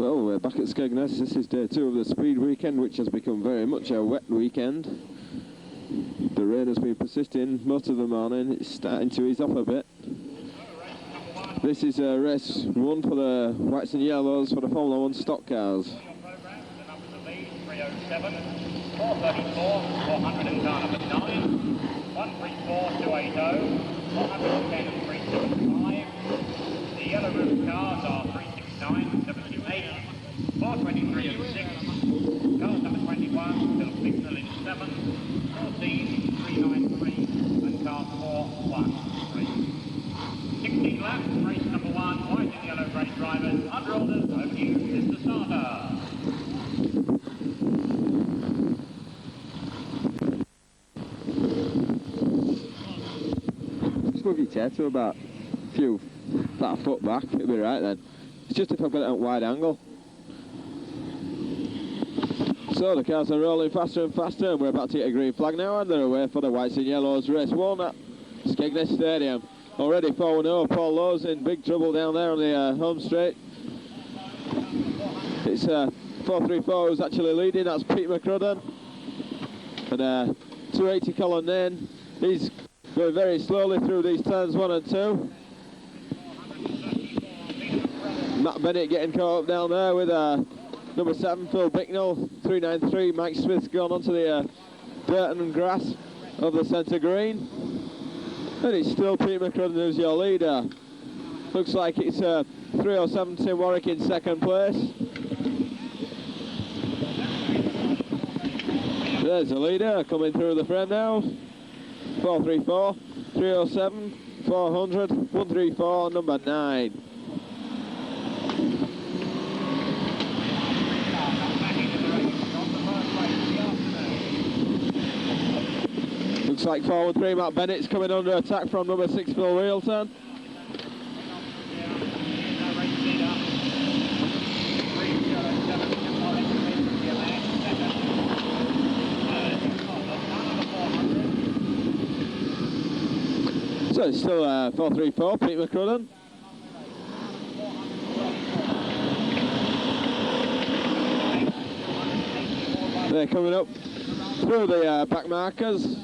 Well, we're back at Skegness. This is day 2 of the speed weekend, which has become very much a wet weekend. The rain has been persisting most of the morning. It's starting to ease off a bit. This is race 1 for the whites and yellows for the Formula 1 stock cars. 307, 434, 400 and car number 9, 134, 280, 410 and 375. The yellow roof cars are 369, 78, 423 and 6. Cars number 21, still signal in 7, 14, 393, and car 413. 16 laps, race number 1, white and yellow race drivers, under orders, over to you, Mr. Starter. Just move your chair to about a foot back, it'll be right then. It's just if I've got it at wide angle. So the cars are rolling faster and faster, and we're about to get a green flag now, and they're away for the whites and yellows race 1 at Skegness Stadium. Already 4-0, Paul Lowe's in big trouble down there on the home straight. It's 434 who's actually leading, that's Pete McCrudden. And 280 Colin Nairn, he's going very slowly through these turns 1 and 2. Matt Bennett getting caught up down there with number 7, Phil Bicknell, 393. Mike Smith's gone onto the dirt and grass of the centre green. And it's still Pete McCrudden who's your leader. Looks like it's 307 Tim Warwick in second place. There's the leader coming through the frame now. 434, 307, 400, 134, number 9. Looks like forward 3, Matt Bennett's coming under attack from number 6, Phil Wheelton. So it's still 434, Pete McCrudden. They're coming up through the back markers.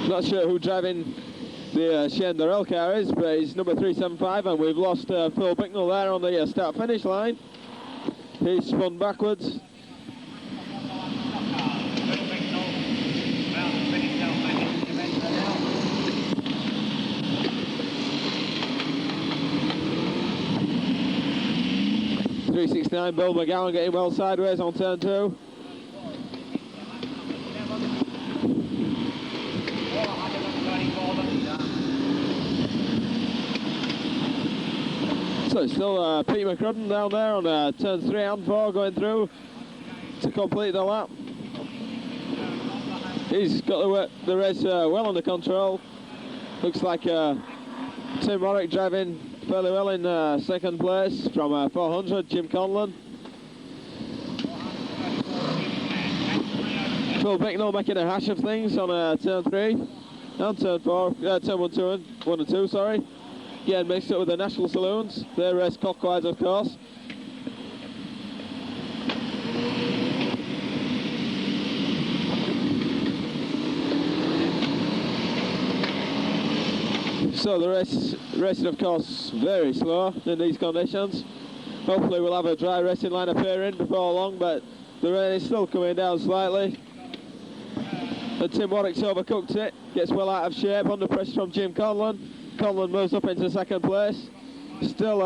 Not sure who driving the Shane Durrell car is, but he's number 375, and we've lost Phil Bicknell there on the start-finish line. He's spun backwards. .369, Bill McGowan getting well sideways on turn 2. So it's still Pete McCrudden down there on turns 3 and 4 going through to complete the lap. He's got the race well under control. Looks like Tim Warwick driving fairly well in second place from 400, Jim Conlon. Phil Bicknell making a hash of things on turn 3 and turn 4, turn 1 and 2, sorry. Getting mixed up with the National Saloons. They race clockwise, of course. So the racing, of course, very slow in these conditions. Hopefully we'll have a dry racing line appearing before long, but the rain is still coming down slightly. And Tim Warwick's overcooked it, gets well out of shape under pressure from Jim Conlon. Conlon moves up into second place. Still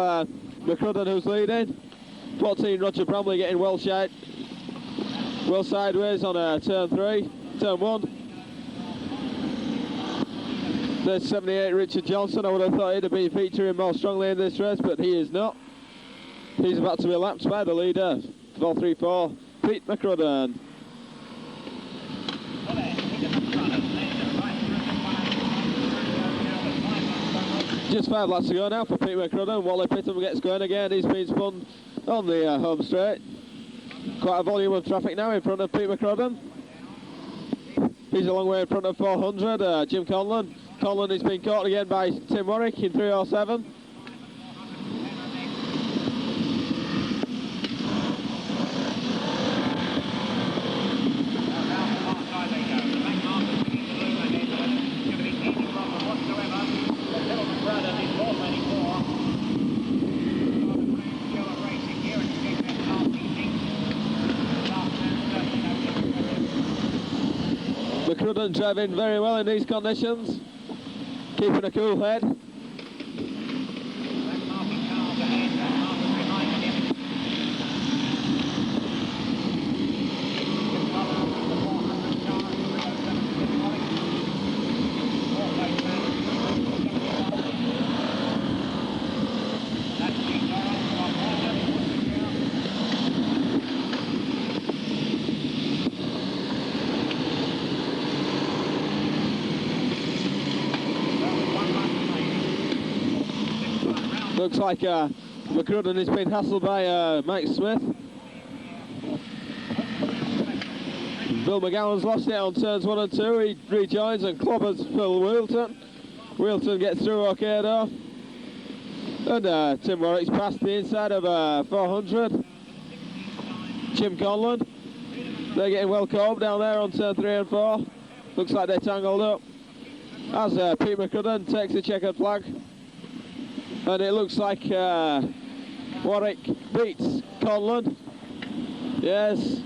McCrudden who's leading. 14, Roger Bramley getting well sideways on turn 3, turn 1. There's 78, Richard Johnson. I would have thought he'd have been featuring more strongly in this race, but he is not. He's about to be lapped by the leader, 434, Pete McCrudden. Just 5 laps to go now for Pete McCrudden. Wally Pittham gets going again. He's been spun on the home straight. Quite a volume of traffic now in front of Pete McCrudden. He's a long way in front of 400. Jim Conlon Conlon has been caught again by Tim Warwick in 307. McCrudden driving very well in these conditions, keeping a cool head. Looks like McCrudden has been hassled by Mike Smith. Bill McGowan's lost it on turns 1 and 2. He rejoins and clobbers Phil Wheelton. Wheelton gets through okay though. And Tim Warwick's past the inside of 400. Jim Conlon. They're getting well coped down there on turn 3 and 4. Looks like they're tangled up. As Pete McCrudden takes the checkered flag. And it looks like Warwick beats Conlon. Yes.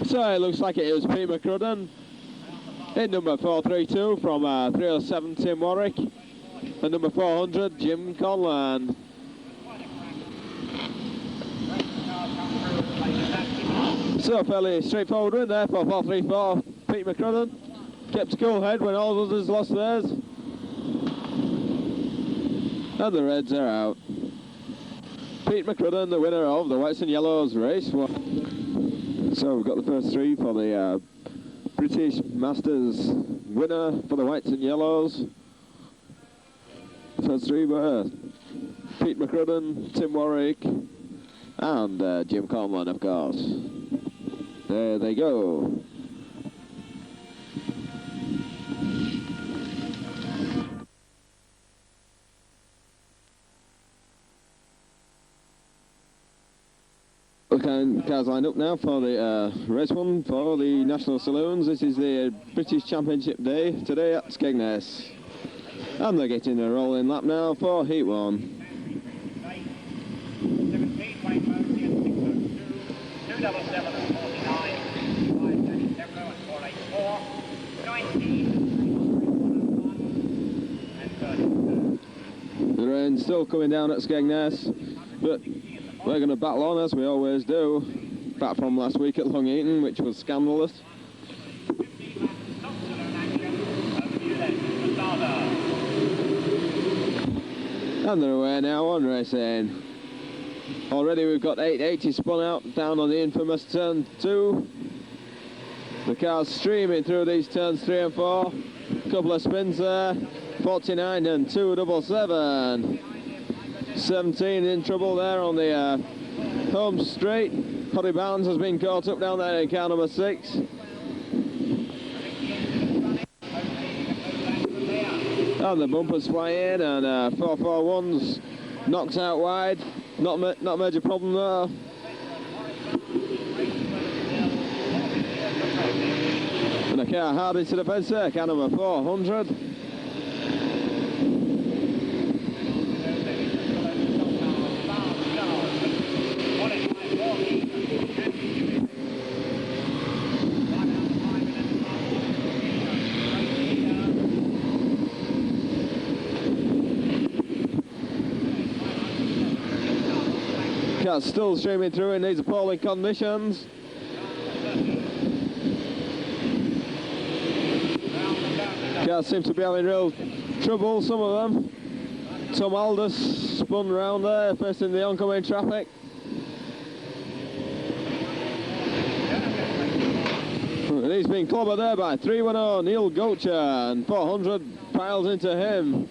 So it looks like it was Pete McCrudden in number 432 from 307 Tim Warwick. And number 400 Jim Conlon. So fairly straightforward win there for 434 Pete McCrudden. Kept a cool head when all others lost theirs. And the Reds are out. Pete McCrudden, the winner of the Whites and Yellows race 1. So we've got the first three for the British Masters winner for the Whites and Yellows. First three were Pete McCrudden, Tim Warwick, and Jim Conlon, of course. There they go. Cars lined up now for the race 1 for the National Saloons. This is the British Championship Day today at Skegness. And they're getting a rolling lap now for Heat 1. The rain's still coming down at Skegness, but we're going to battle on as we always do, back from last week at Long Eaton, which was scandalous. And they're away now on racing. Already we've got 880 spun out down on the infamous turn 2. The car's streaming through these turns 3 and 4. Couple of spins there, 49 and 277. 17 in trouble there on the home straight. Hoddy Barnes has been caught up down there in car number 6. And the bumpers fly in, and 441's knocked out wide. Not a major problem though. And a car hard into the fence there, car number 400. Car's still streaming through in these appalling conditions. Cars seem to be having real trouble, some of them. Tom Aldous spun round there, facing the oncoming traffic. And he's been clobbered there by 310 Neil Gocher, and 400 piles into him.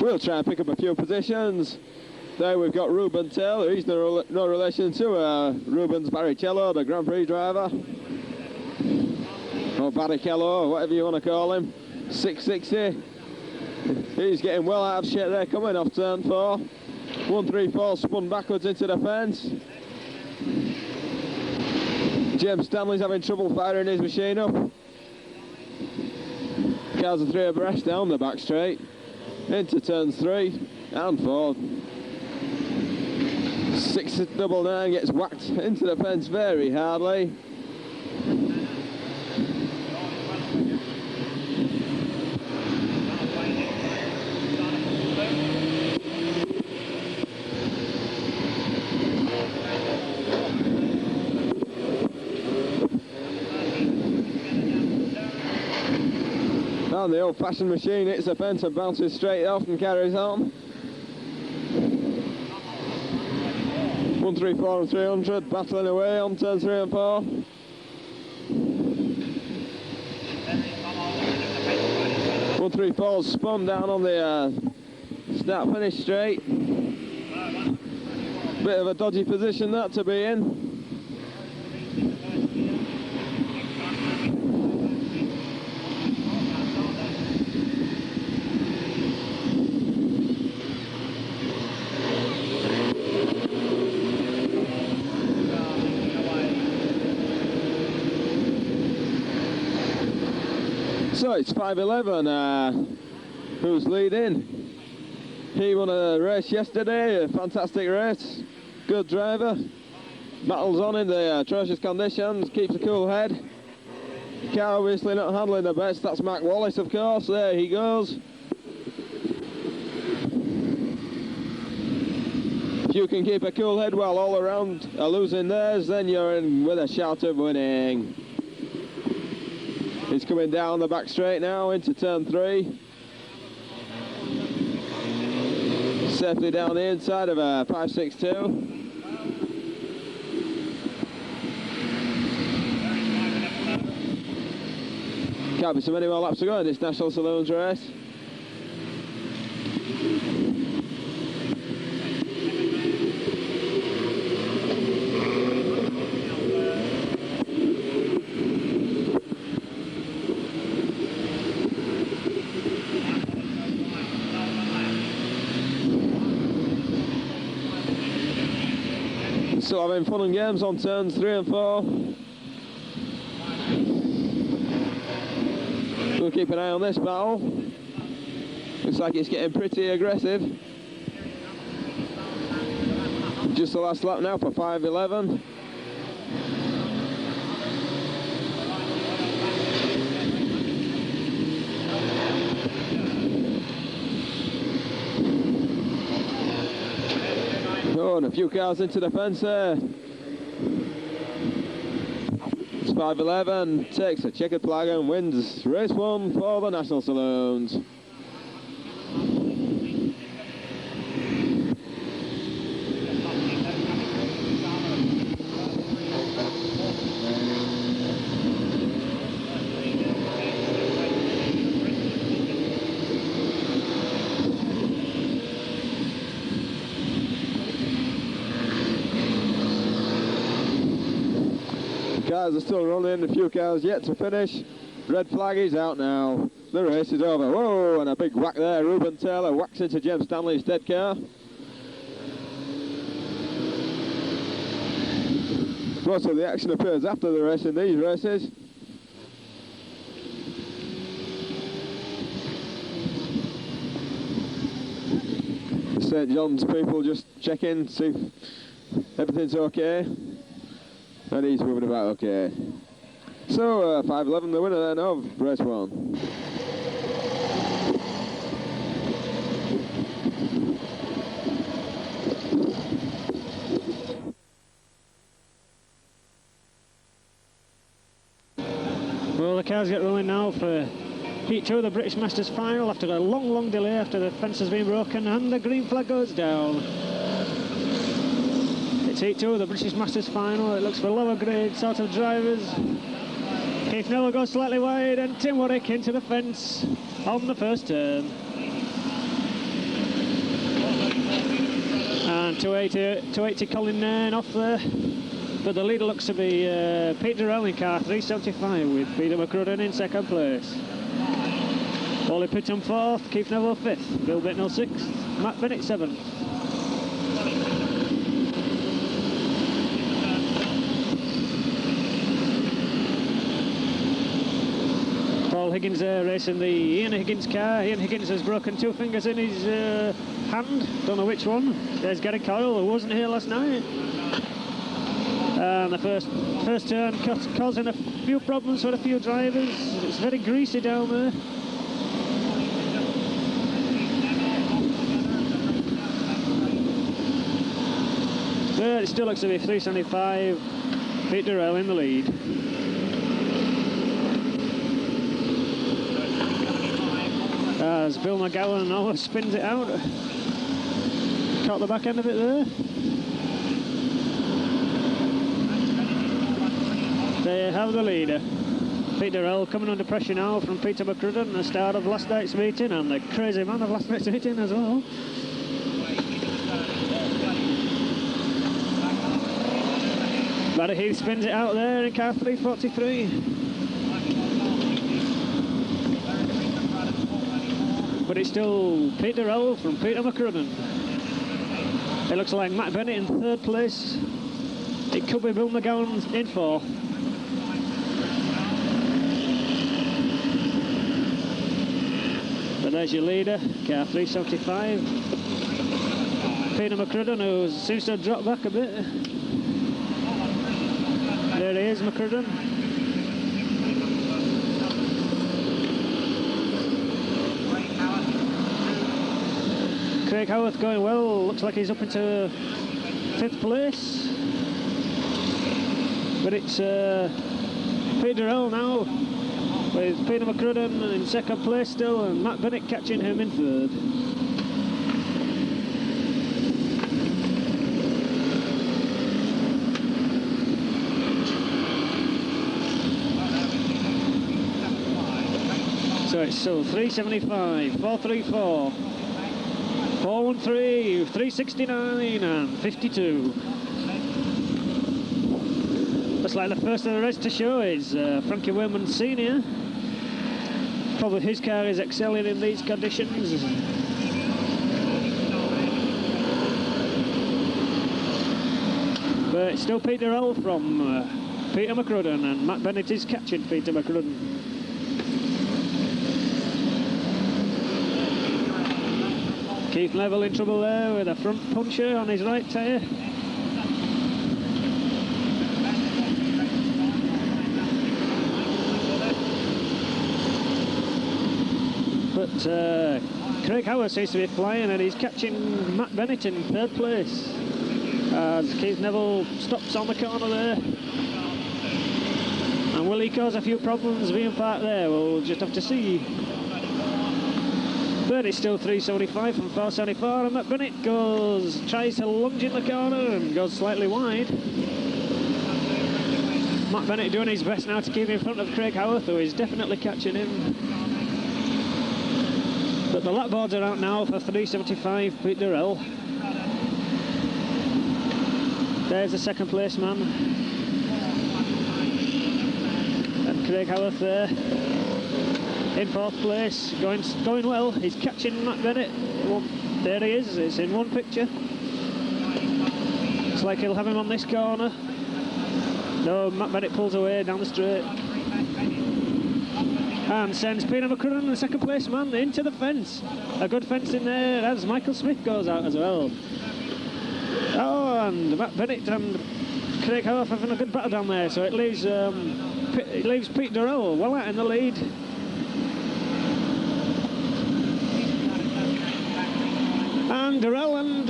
We'll try and pick up a few positions. There we've got Ruben Taylor. He's no relation to Rubens Barrichello, the Grand Prix driver. Or Barrichello, whatever you want to call him. 660. He's getting well out of shape there, coming off turn 4. 134 spun backwards into the fence. James Stanley's having trouble firing his machine up. Cars are 3 abreast down the back straight. Into turns 3 and 4. 699 gets whacked into the fence very hardly. And the old-fashioned machine hits the fence and bounces straight off and carries on. 134 and 300 battling away on turns 3 and 4. One 134 spun down on the start-finish straight. Bit of a dodgy position that to be in. So it's 511 who's leading. He won a race yesterday, a fantastic race, good driver, battles on in the atrocious conditions, keeps a cool head. Car obviously not handling the best, that's Mark Wallace of course, there he goes. If you can keep a cool head while all around are losing theirs, then you're in with a shout of winning. He's coming down the back straight now into turn 3. Safely down the inside of a 562. Can't be so many more laps to go in this National Saloons race. Still having fun and games on turns 3 and 4. We'll keep an eye on this battle. Looks like it's getting pretty aggressive. Just the last lap now for 511. Oh, and a few cars into the fence there. It's 511, takes a checkered flag and wins race 1 for the National Saloons. Cars are still running, a few cars yet to finish. Red flag is out now. The race is over. Whoa, and a big whack there. Ruben Taylor whacks into James Stanley's dead car. Most of the action appears after the race in these races. The St John's people just check in, see if everything's okay. And he's moving about okay. So, 511, the winner then of race 1. Well, the cars get rolling now for Heat 2 of the British Masters final after a long delay after the fence has been broken and the green flag goes down. It's Heat 2 of the British Masters final. It looks for lower grade sort of drivers. Keith Miller goes slightly wide and Tim Warwick into the fence on the first turn. 280 Colin Nairn off there. But the leader looks to be Pete Durrell in car 375 with Peter McCrudden in second place. Wally Pitton fourth, Keith Neville fifth, Bill Bittnell sixth, Matt Bennett seventh. Paul Higgins there racing the Ian Higgins car. Ian Higgins has broken two fingers in his hand, don't know which one. There's Gary Coyle, who wasn't here last night. And the first turn causing a few problems for a few drivers. It's very greasy down there. But it still looks to be 375. Pete Durrell in the lead. As Bill McGowan almost spins it out. Caught the back end of it there. There you have the leader. Pete Durrell coming under pressure now from Peter McCrudden, the start of last night's meeting, and the crazy man of last night's meeting as well. Barry Heath spins it out there in car 343. But it's still Pete Durrell from Peter McCrudden. It looks like Matt Bennett in third place. It could be Bill McGowan in fourth. But there's your leader, car 375. Peter McCrudden, who seems to have dropped back a bit. There he is, McCrudden. Craig Howarth going well, looks like he's up into fifth place. But it's Peter Durrell now, with Peter McCrudden in second place still, and Matt Bennett catching him in third. So it's still 375, 434, 413, 369 and 52. Looks like the first of the rest to show is Frankie Wayman Sr. Probably his car is excelling in these conditions. But it's still Pete Durrell from Peter McCrudden, and Matt Bennett is catching Peter McCrudden. Keith Neville in trouble there with a front puncher on his right tyre. But Craig Howard seems to be flying, and he's catching Matt Bennett in third place as Keith Neville stops on the corner there. And will he cause a few problems being parked there? We'll just have to see. But it's still 375 from 474, and Matt Bennett tries to lunge in the corner and goes slightly wide. Matt Bennett doing his best now to keep in front of Craig Howarth, who is definitely catching him. But the lap boards are out now for 375 Pete Durrell. There's the second place man. And Craig Howarth there in fourth place, going well. He's catching Matt Bennett. Well, there he is, it's in one picture. Looks like he'll have him on this corner. No, Matt Bennett pulls away down the straight. And sends Peter McCrudden, the second place man, into the fence. A good fence in there as Michael Smith goes out as well. Oh, and Matt Bennett and Craig Howarth having a good battle down there, so it leaves Pete Durrell well out in the lead. And Durrell and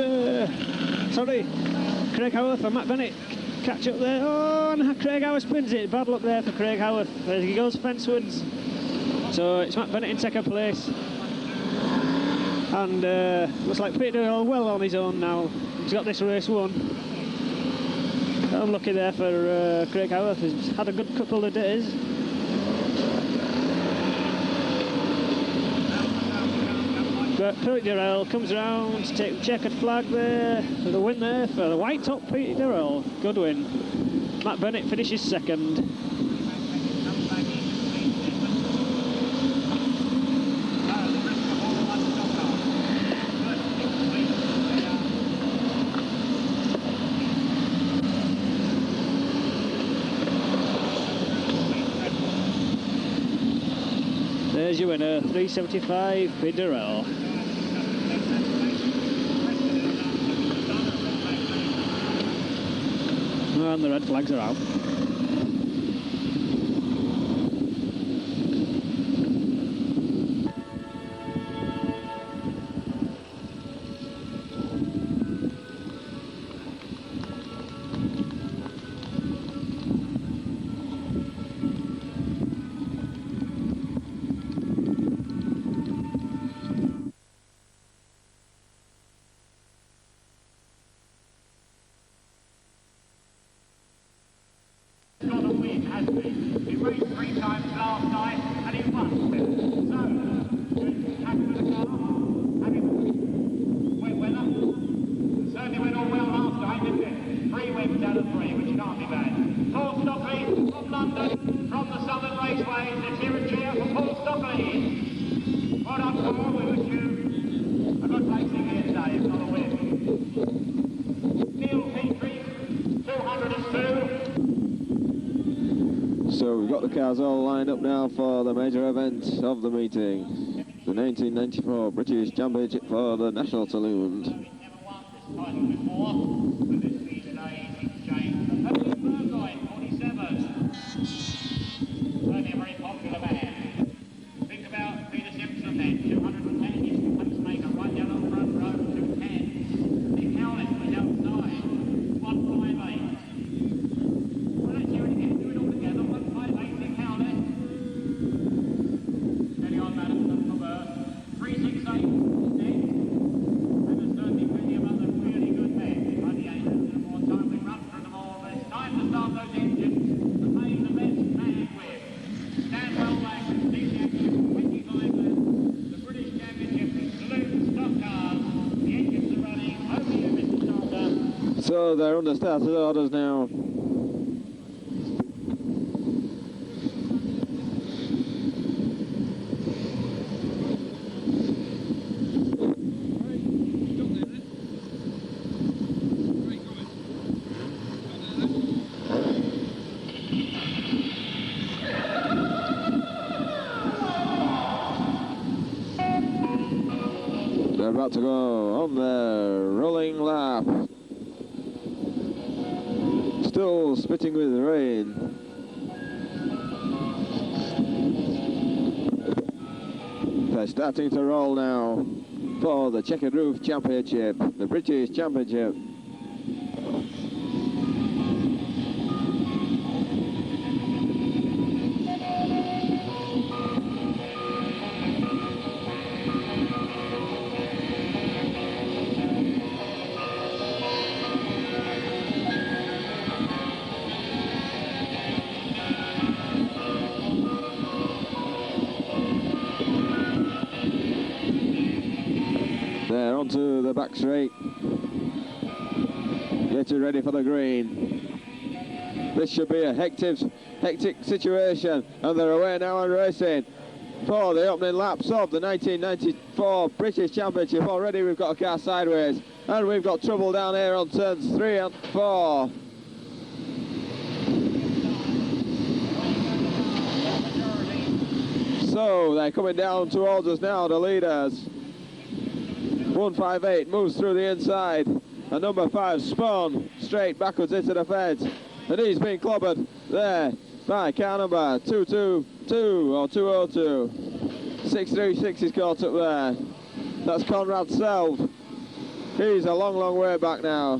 Craig Howarth and Matt Bennett catch up there. Oh, and Craig Howarth spins it. Bad luck there for Craig Howarth as he goes fencewards. So it's Matt Bennett in second place. And looks like Peter Durrell well on his own now. He's got this race won. Unlucky there for Craig Howarth. He's had a good couple of days. Pete Durrell comes round to take the checkered flag there. The win there for the white top Pete Durrell. Good win. Matt Bennett finishes second. There's your winner, 375 Pete Durrell. And the red flags are out. So we've got the cars all lined up now for the major event of the meeting, the 1994 British Championship for the National Saloons. Certainly a very popular man. Think about Peter Simpson then, 210 years of pacemaker right down on the front row, 210. Nick Howlett was outside, 158. Well, let's hear it again, do it all together, 158, Nick Howlett. Steady on, madam, don't come over. 368, next. And there's certainly plenty of other really good men. Only 800 more time we run through them all. It's time to start those engines. The main, the best man with. Stand well back and see the action. 25 the British Championship, Saloons, stock cars. The engines are running. Over you, Mr. Starter. So they're under started orders now. They're about to go on their rolling lap. Still spitting with rain. They're starting to roll now for the Checkered Roof Championship, the British Championship. They're onto the back straight, getting ready for the green. This should be a hectic situation, and they're away now and racing for the opening laps of the 1994 British Championship. Already we've got a car sideways, and we've got trouble down here on turns 3 and 4. So they're coming down towards us now, the leaders. 158 moves through the inside, and number 5 spun straight backwards into the fence, and he's been clobbered there by car number 222 or 202. 636 is caught up there. That's Conrad Selv. He's a long way back now.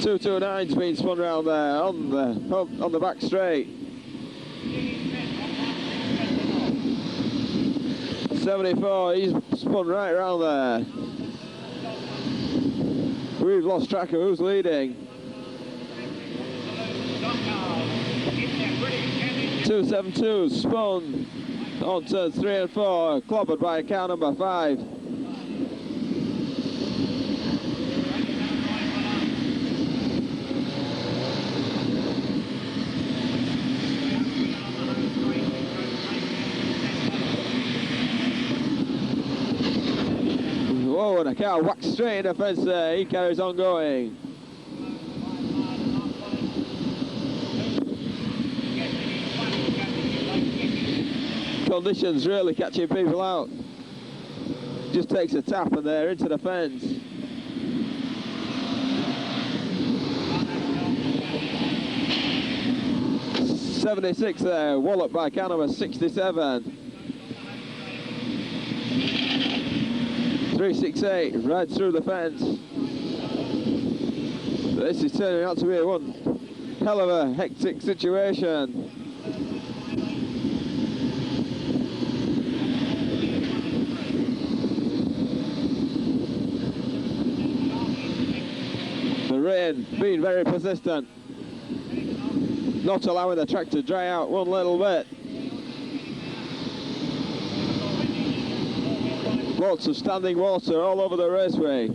229's been spun round there on the back straight. 74, he's spun right around there. We've lost track of who's leading. 272 spun On turns 3 and 4, clobbered by car number 5. Whoa, and a car whacks straight in the fence there. He carries on going. Conditions really catching people out. Just takes a tap and they're into the fence. .76 there, walloped by car number 67. 368 right through the fence. This is turning out to be one hell of a hectic situation. The rain being very persistent, not allowing the track to dry out one little bit. Lots of standing water all over the raceway.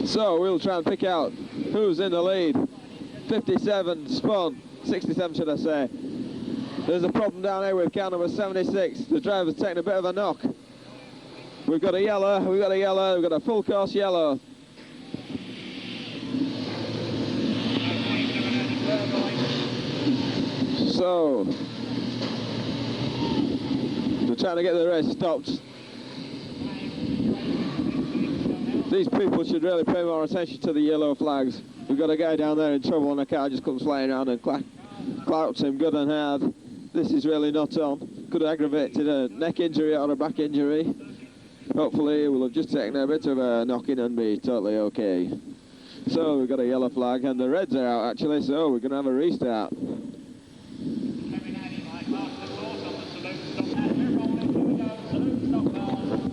So we'll try and pick out who's in the lead. 57 spun, 67 should I say. There's a problem down here with car number 76. The driver's taking a bit of a knock. We've got a yellow, we've got a full course yellow. So, we're trying to get the race stopped. These people should really pay more attention to the yellow flags. We've got a guy down there in trouble and a car just comes flying around and clouts him good and hard. This is really not on. Could have aggravated a neck injury or a back injury. Hopefully we'll have just taken a bit of a knocking and be totally okay. So we've got a yellow flag and the reds are out actually, so we're going to have a restart.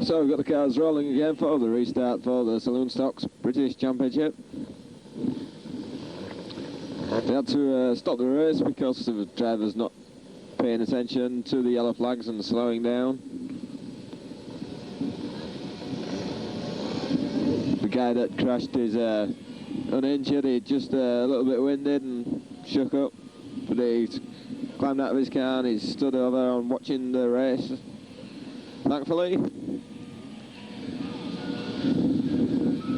So we've got the cars rolling again for the restart for the Saloon Stocks British Championship. They had to stop the race because of the drivers not paying attention to the yellow flags and slowing down. The guy that crashed is uninjured. He's just a little bit winded and shook up, but he's climbed out of his car and he's stood over and watching the race, thankfully.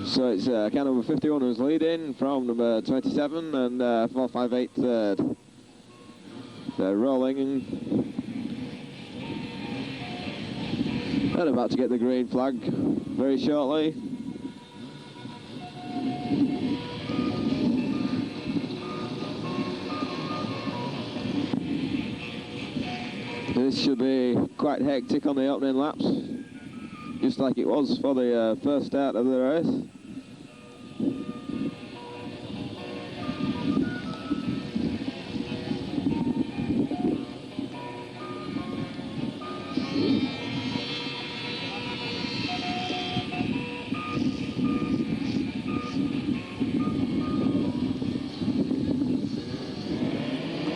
So it's car number 51 who's leading from number 27 and 458 third. They're rolling and about to get the green flag very shortly. This should be quite hectic on the opening laps, just like it was for the first start of the race.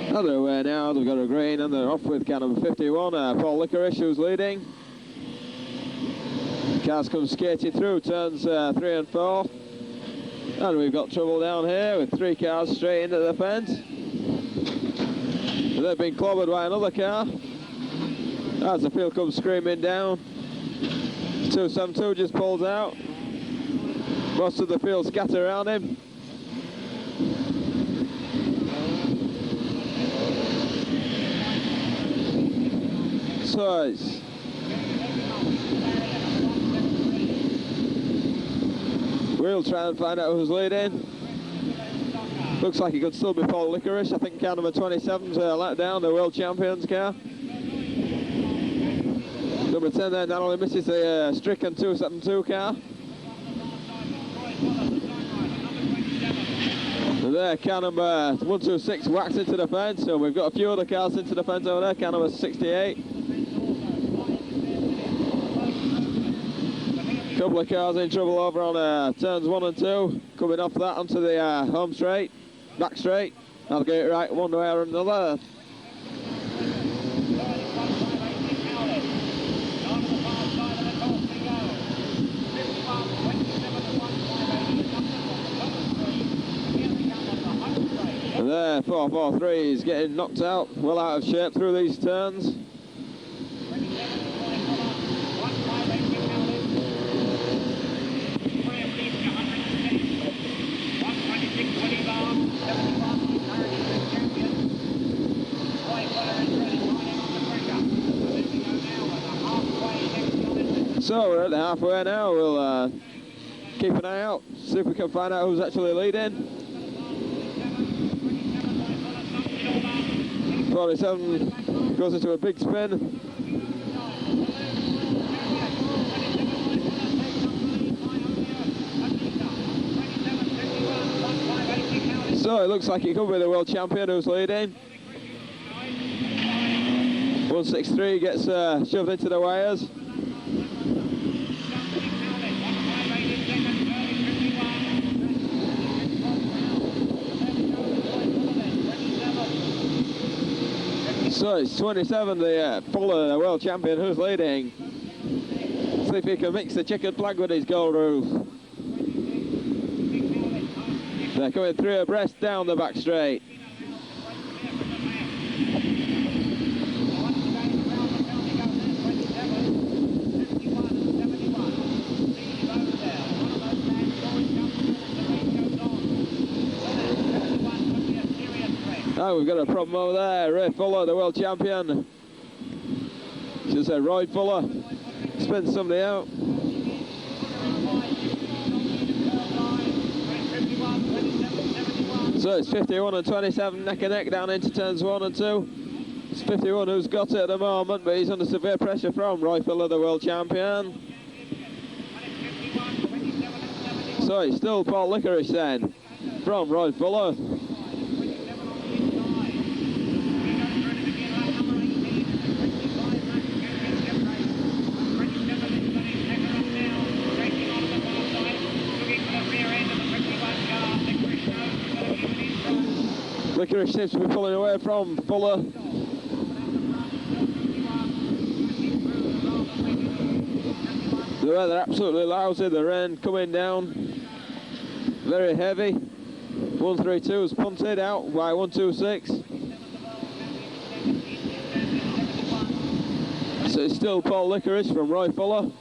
Other way now, they've got a green and they're off with car number 51, Paul Licorice who's leading. Cars come skating through turns 3 and 4. And we've got trouble down here with 3 cars straight into the fence. They've been clobbered by another car. As the field comes screaming down. 272 just pulls out. Most of the field scatter around him. So we'll try and find out who's leading. Looks like it could still be Paul Licorice. I think car number 27's let down, the world champions car. Number 10 there not only misses the stricken 272 car. And there, car number 126 whacks into the fence, so we've got a few other cars into the fence over there. Car number 68. couple of cars in trouble over on turns 1 and 2. Coming off that onto the home straight, back straight. I'll get it right one way or another. And there, 443 is getting knocked out, well out of shape through these turns. So we're at the halfway now. We'll keep an eye out, see if we can find out who's actually leading. 47 goes into a big spin. So it looks like it could be the world champion who's leading. 163 gets shoved into the wires. So it's 27, the Fuller, the world champion, who's leading. See if he can mix the checkered flag with his gold roof. They're coming through abreast down the back straight. Oh, we've got a problem over there. Ray Fuller, the world champion. Should say Roy Fuller. Spins somebody out. So it's 51 and 27 neck and neck down into turns 1 and 2. It's 51 who's got it at the moment, but he's under severe pressure from Roy Fuller, the world champion. So it's still Paul Licorice then from Roy Fuller. Licorice seems to be pulling away from Fuller. The weather absolutely lousy, the rain coming down, very heavy. 132 is punted out by 126. So it's still Paul Licorice from Roy Fuller.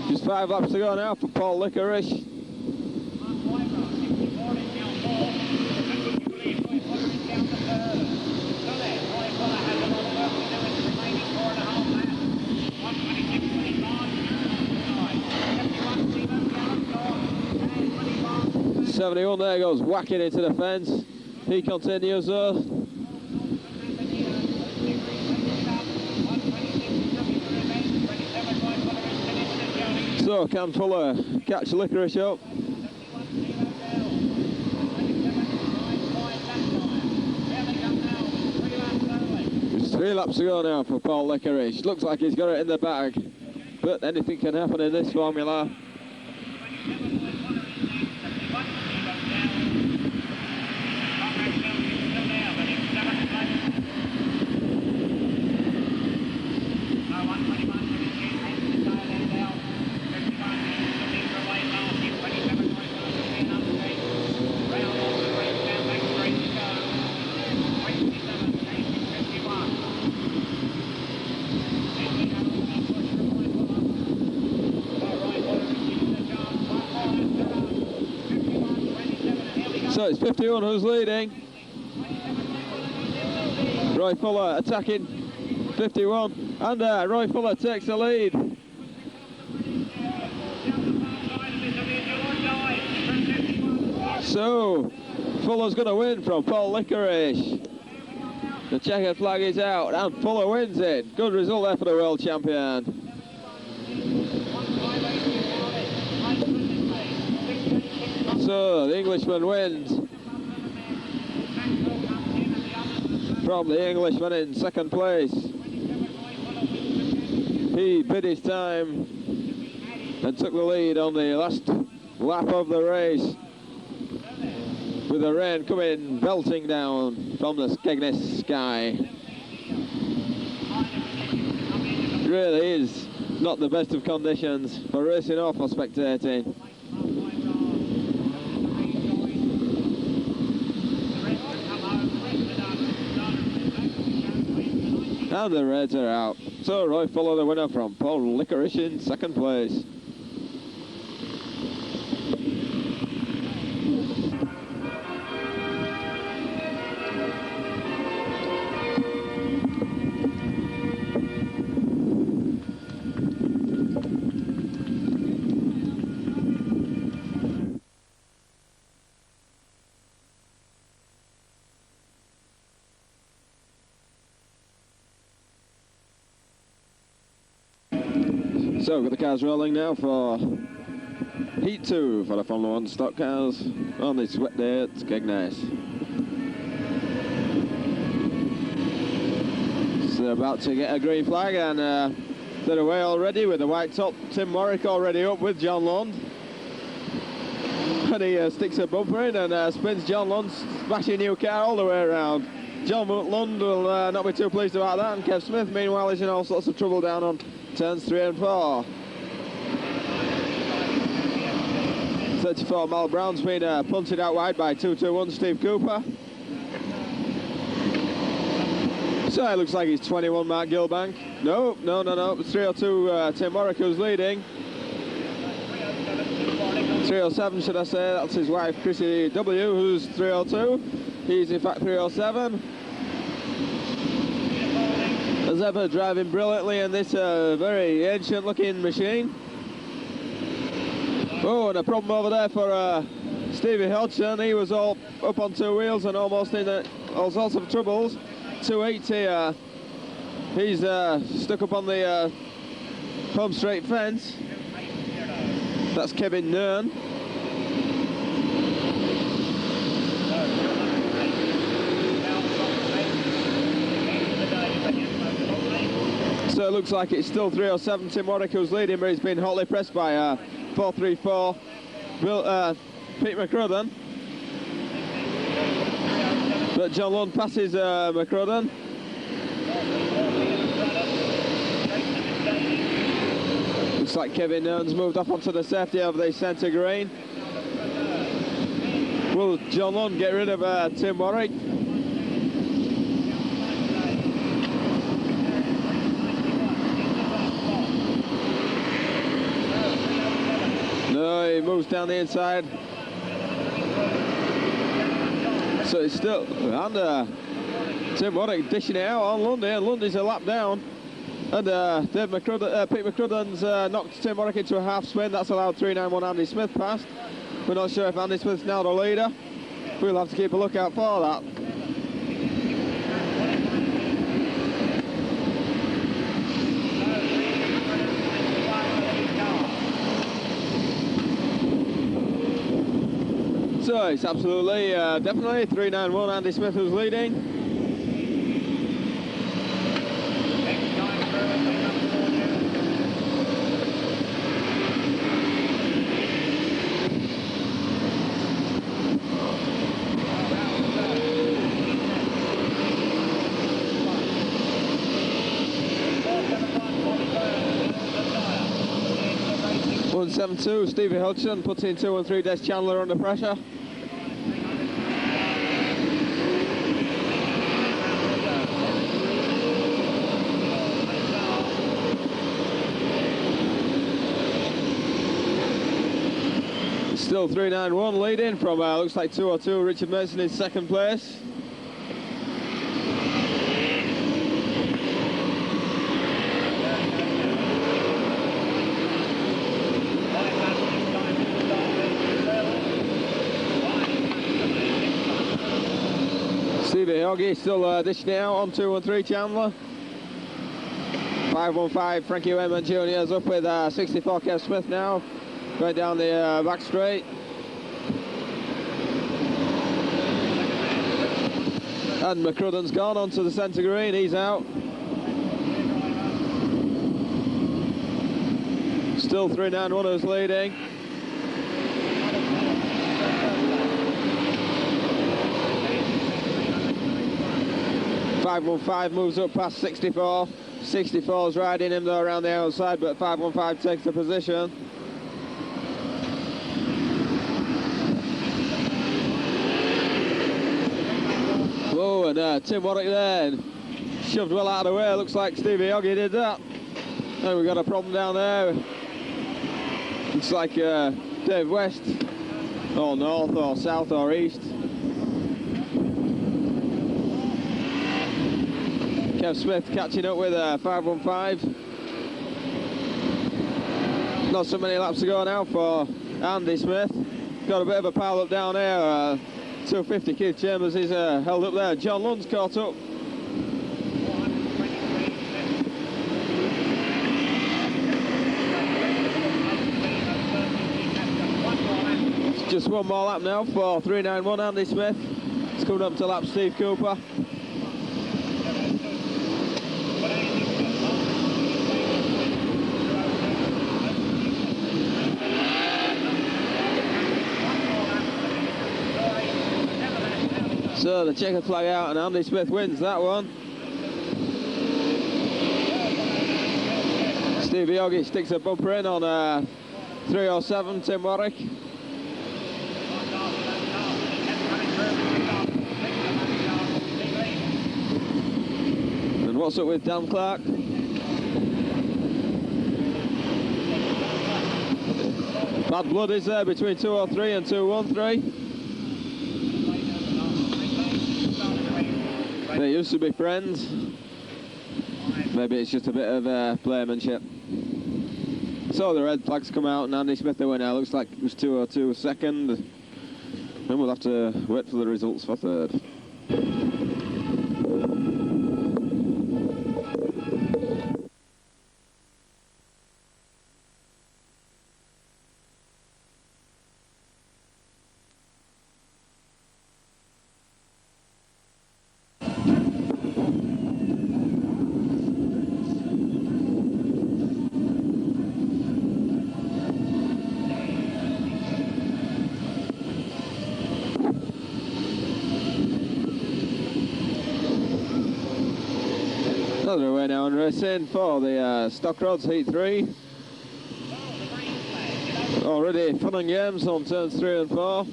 Just 5 laps to go now for Paul Licorice. .71 there goes whacking into the fence. He continues though. So can Fuller catch Licorice up? There's 3 laps to go now for Paul Licorice. Looks like he's got it in the bag, but anything can happen in this formula. So it's 51 who's leading. Roy Fuller attacking 51, and Roy Fuller takes the lead. So Fuller's going to win from Paul Licorice. The checkered flag is out and Fuller wins it. Good result there for the world champion. So the Englishman wins from the Englishman in second place. He bid his time and took the lead on the last lap of the race, with the rain coming belting down from the Skegness sky. It really is not the best of conditions for racing or for spectating. And the Reds are out. So Roy Fuller, the winner from Paul Licorice in second place. So we've got the cars rolling now for Heat 2 for the Formula 1 stock cars on this wet day at Skegness. So they're about to get a green flag and they're away already with the white top. Tim Warwick already up with John Lund. And he sticks a bumper in and spins John Lund, smashing new car all the way around. John Lund will not be too pleased about that, and Kev Smith meanwhile is in all sorts of trouble down on turns 3 and 4. 34 Mal Brown's been punted out wide by 221 Steve Cooper. So it looks like it's 21 Mark Gilbank. No. 302 Tim Warwick who's leading. 307 should I say, that's his wife Chrissy W who's 302. He's in fact 307. As ever, driving brilliantly in this very ancient looking machine. Oh, and a problem over there for Stevie Hodgson. He was all up on two wheels and almost in all sorts of troubles. 280, he's stuck up on the home straight fence. That's Kevin Nern. So it looks like it's still 307 Tim Warwick who's leading, but he's been hotly pressed by 434 Pete McCrudden. But John Lund passes McCrudden. Looks like Kevin Nern's moved off onto the safety of the centre green. Will John Lund get rid of Tim Warwick? No, he moves down the inside. So it's still under Tim Warwick dishing it out on Lundy, and Lundy's a lap down. And Pete McCrudden's knocked Tim Warwick into a half spin. That's allowed 391 Andy Smith past. We're not sure if Andy Smith's now the leader. We'll have to keep a lookout for that. So it's absolutely, definitely 391 Andy Smith who's leading. .172 Stevie Hodgson putting 213 Des Chandler under pressure. Still 391 leading from looks like 202 Richard Mason in second place. Stevie Hoggy still dishing out on 213 Chandler. 515 Frankie Wayman Jr. is up with 64 Kev Smith now, going down the back straight. And McCrudden's gone onto the centre green, he's out. Still 391 who's leading. .515 moves up past 64. 64's riding him though around the outside, but 515 takes the position. Whoa, and Tim Warwick there shoved well out of the way. Looks like Stevie Hoggy did that. And we've got a problem down there. Looks like Dave West, or north or south or east. Kev Smith catching up with 515. Not so many laps to go now for Andy Smith. Got a bit of a pile up down here. 250 Keith Chambers is held up there. John Lund's caught up. Just one more lap now for 391 Andy Smith. It's coming up to lap Steve Cooper. So the checkered flag out and Andy Smith wins that one. Stevie Hoggy sticks a bumper in on 307 Tim Warwick. And what's up with Dan Clark? Bad blood is there between 203 and 213. They used to be friends. Maybe it's just a bit of playmanship. So the red flags come out and Andy Smith the winner. Looks like it was 202 second. And we'll have to wait for the results for third. Another way now and racing for the Stock Roads Heat 3. Already fun and games on turns 3 and 4.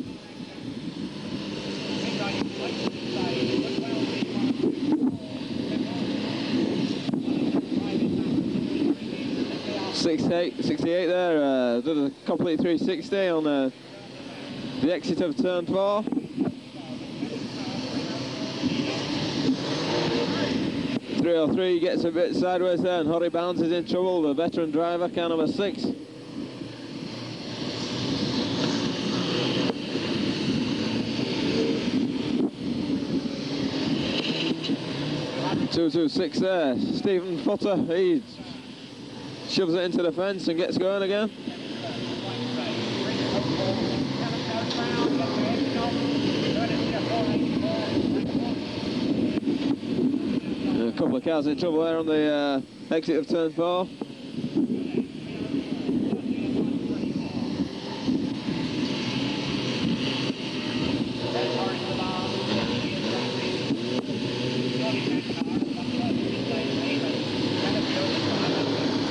.68 there, did a complete 360 on the exit of turn 4. .303 gets a bit sideways there and Horry Bounds is in trouble, the veteran driver, car number 6. .226 there, Stephen Futter, he shoves it into the fence and gets going again. A couple of cars in trouble there on the exit of turn 4.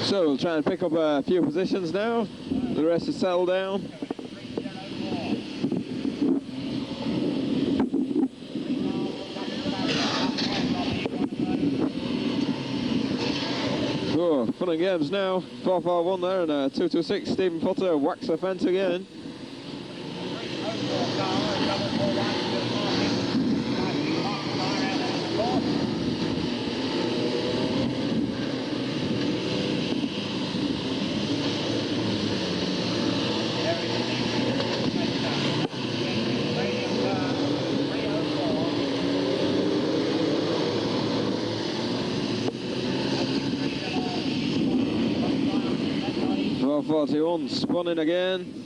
So we'll try and pick up a few positions now. The rest is settled down. Oh, fun and games now. 441 there and 226. Stephen Potter whacks the fence again. 441 spun in again.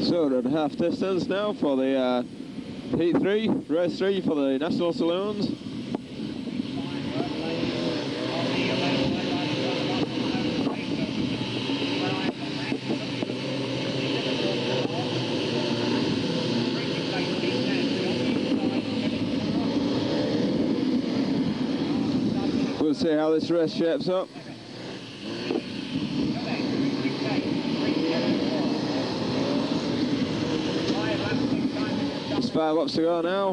So we're at half distance now for the Heat 3, Race 3 for the National Saloons. We'll see how this race shapes up. There's 5 laps to go now.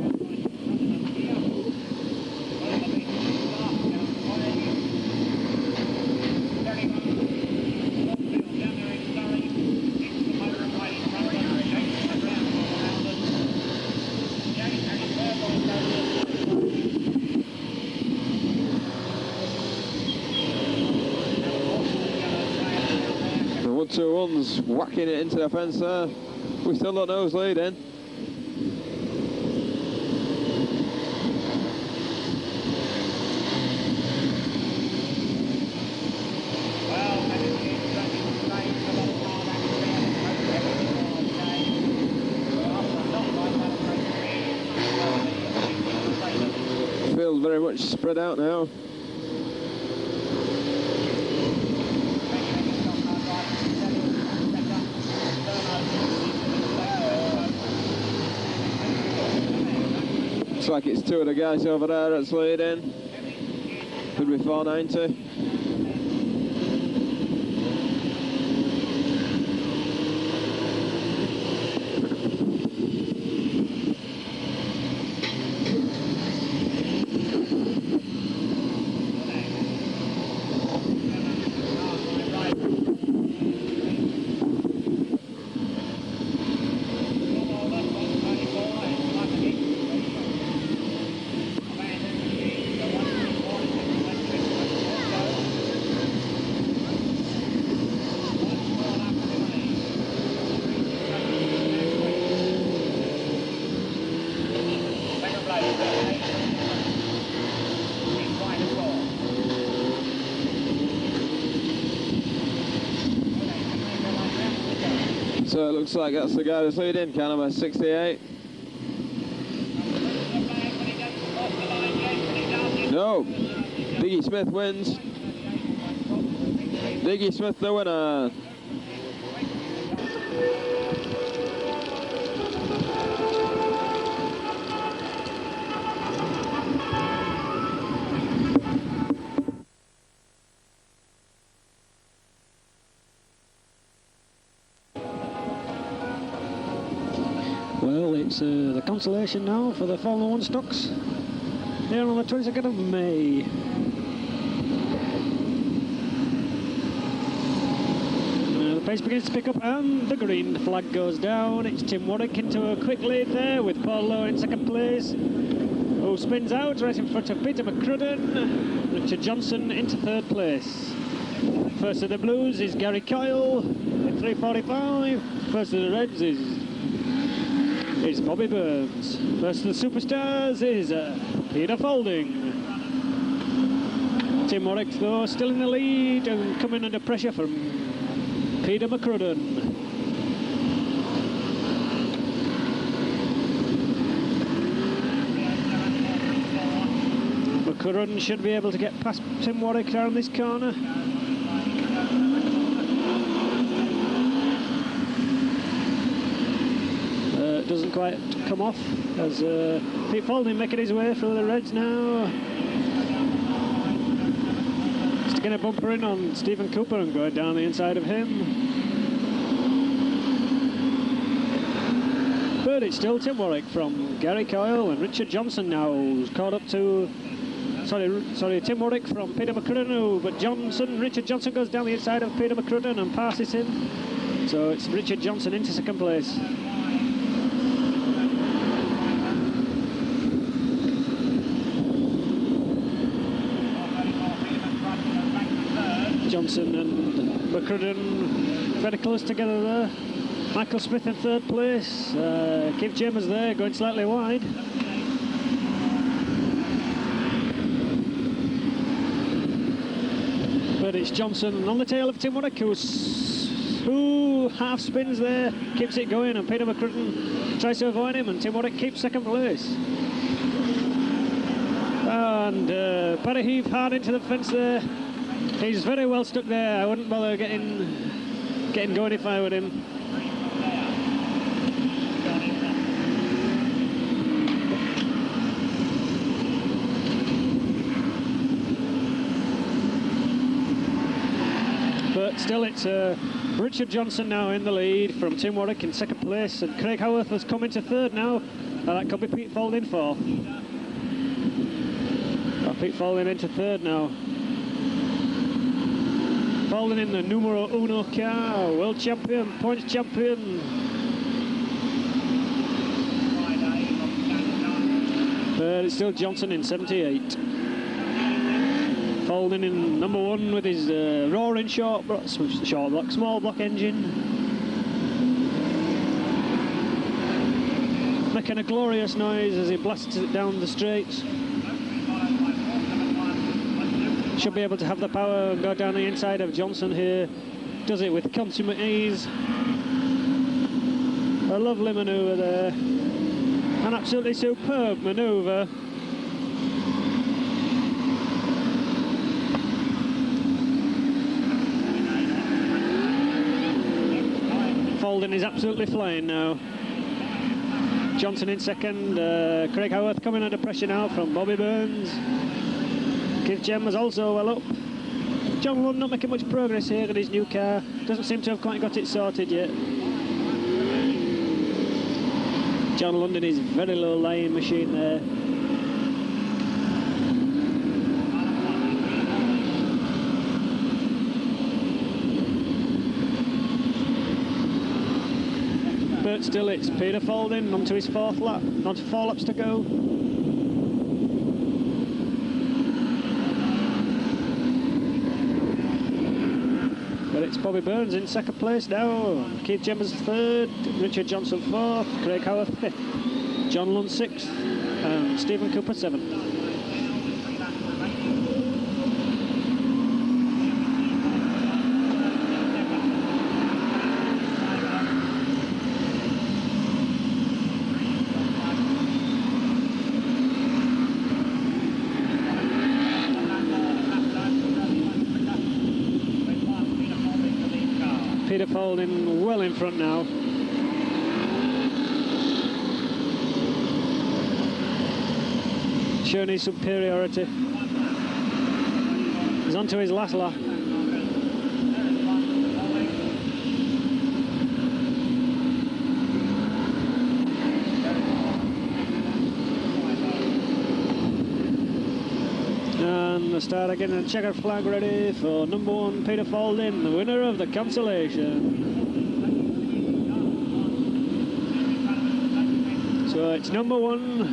The 121's whacking it into the fence there. We still don't know who's leading. Field very much spread out now. Looks like it's 2 of the guys over there that's leading. Could be 490. So it looks like that's the guy that's leading, car number 68. No, Diggy Smith wins. Diggy Smith the winner. Well, it's the consolation now for the Formula 1 stocks here on the 22nd of May. The pace begins to pick up and the green flag goes down. It's Tim Warwick into a quick lead there with Paul Lowe in second place, who spins out right in front of Peter McCrudden. Richard Johnson into third place. First of the Blues is Gary Coyle at 3:45. First of the Reds is Bobby Burns. First of the Superstars is Peter Folding. Tim Warwick, though, still in the lead and coming under pressure from Peter McCrudden. McCrudden should be able to get past Tim Warwick around this corner. Doesn't quite come off as Pete Folding making his way through the Reds now. Sticking a bumper in on Stephen Cooper and going down the inside of him. But it's still Tim Warwick from Gary Coyle, and Richard Johnson now who's caught up to Tim Warwick from Peter McCrudden, but Richard Johnson goes down the inside of Peter McCrudden and passes him. So it's Richard Johnson into second place. Johnson and McCrudden very close together there. Michael Smith in third place. Keith Chambers there going slightly wide. But it's Johnson on the tail of Tim Warwick, who half spins there, keeps it going, and Peter McCrudden tries to avoid him, and Tim Warwick keeps second place. And Paddy Heave hard into the fence there. He's very well stuck there. I wouldn't bother getting going if I were him. But still, it's Richard Johnson now in the lead from Tim Warwick in second place, and Craig Howarth has come into third now. That could be Pete Faulding fourth. Pete Faulding into third now. Faulding in the numero uno car, world champion, points champion. But it's still Johnson in 78. Faulding in number one with his roaring small block engine. Making a glorious noise as he blasts it down the straight. Should be able to have the power and go down the inside of Johnson here. Does it with consummate ease. A lovely manoeuvre there. An absolutely superb manoeuvre. Faulding is absolutely flying now. Johnson in second. Craig Howarth coming under pressure now from Bobby Burns. Keith Chambers also well up. John Lund not making much progress here in his new car. Doesn't seem to have quite got it sorted yet. John Lund in his very low lying machine there. But still it's Peter Faulding onto his fourth lap. Onto 4 laps to go. But it's Bobby Burns in second place now. Keith Chambers third, Richard Johnson fourth, Craig Howarth fifth, John Lund sixth, and Stephen Cooper seventh. Peter Faulding well in front now. Showing his superiority. He's on to his last lap. And the start again, and checkered flag ready for number one, Peter Faulding, the winner of the consolation. So it's number one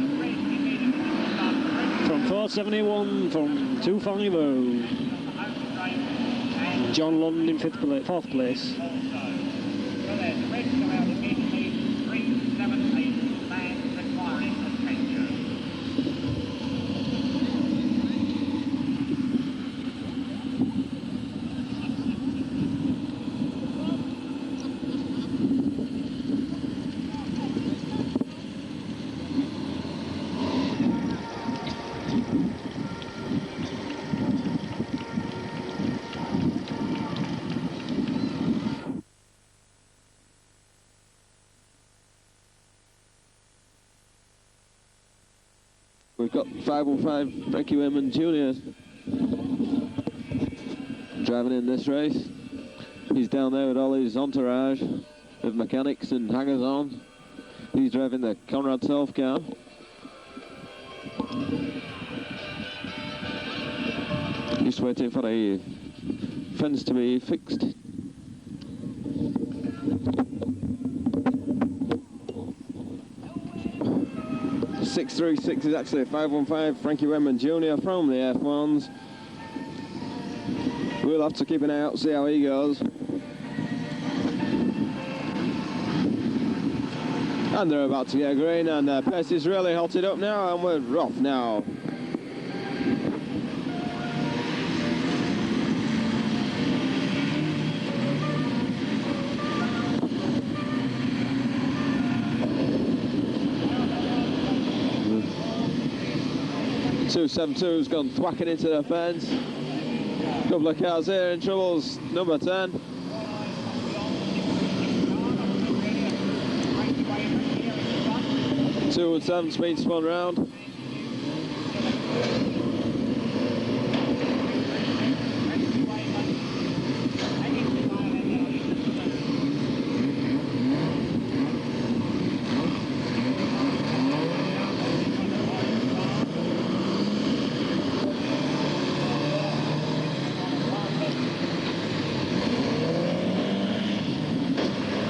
from 471 from 250. John Lund in fourth place. We've got 515 Frankie Wayman Jr. driving in this race. He's down there with all his entourage of mechanics and hangers-on. He's driving the Conrad Self car. Just waiting for a fence to be fixed. .636 is actually a 515. Frankie Webman Jr. from the F1s. We'll have to keep an eye out, see how he goes. And they're about to get green, and the pace is really hotted up now, and we're off now. .272's gone thwacking into the fence. Couple of cars here in troubles. Number 10. Two and 7 speed spun round.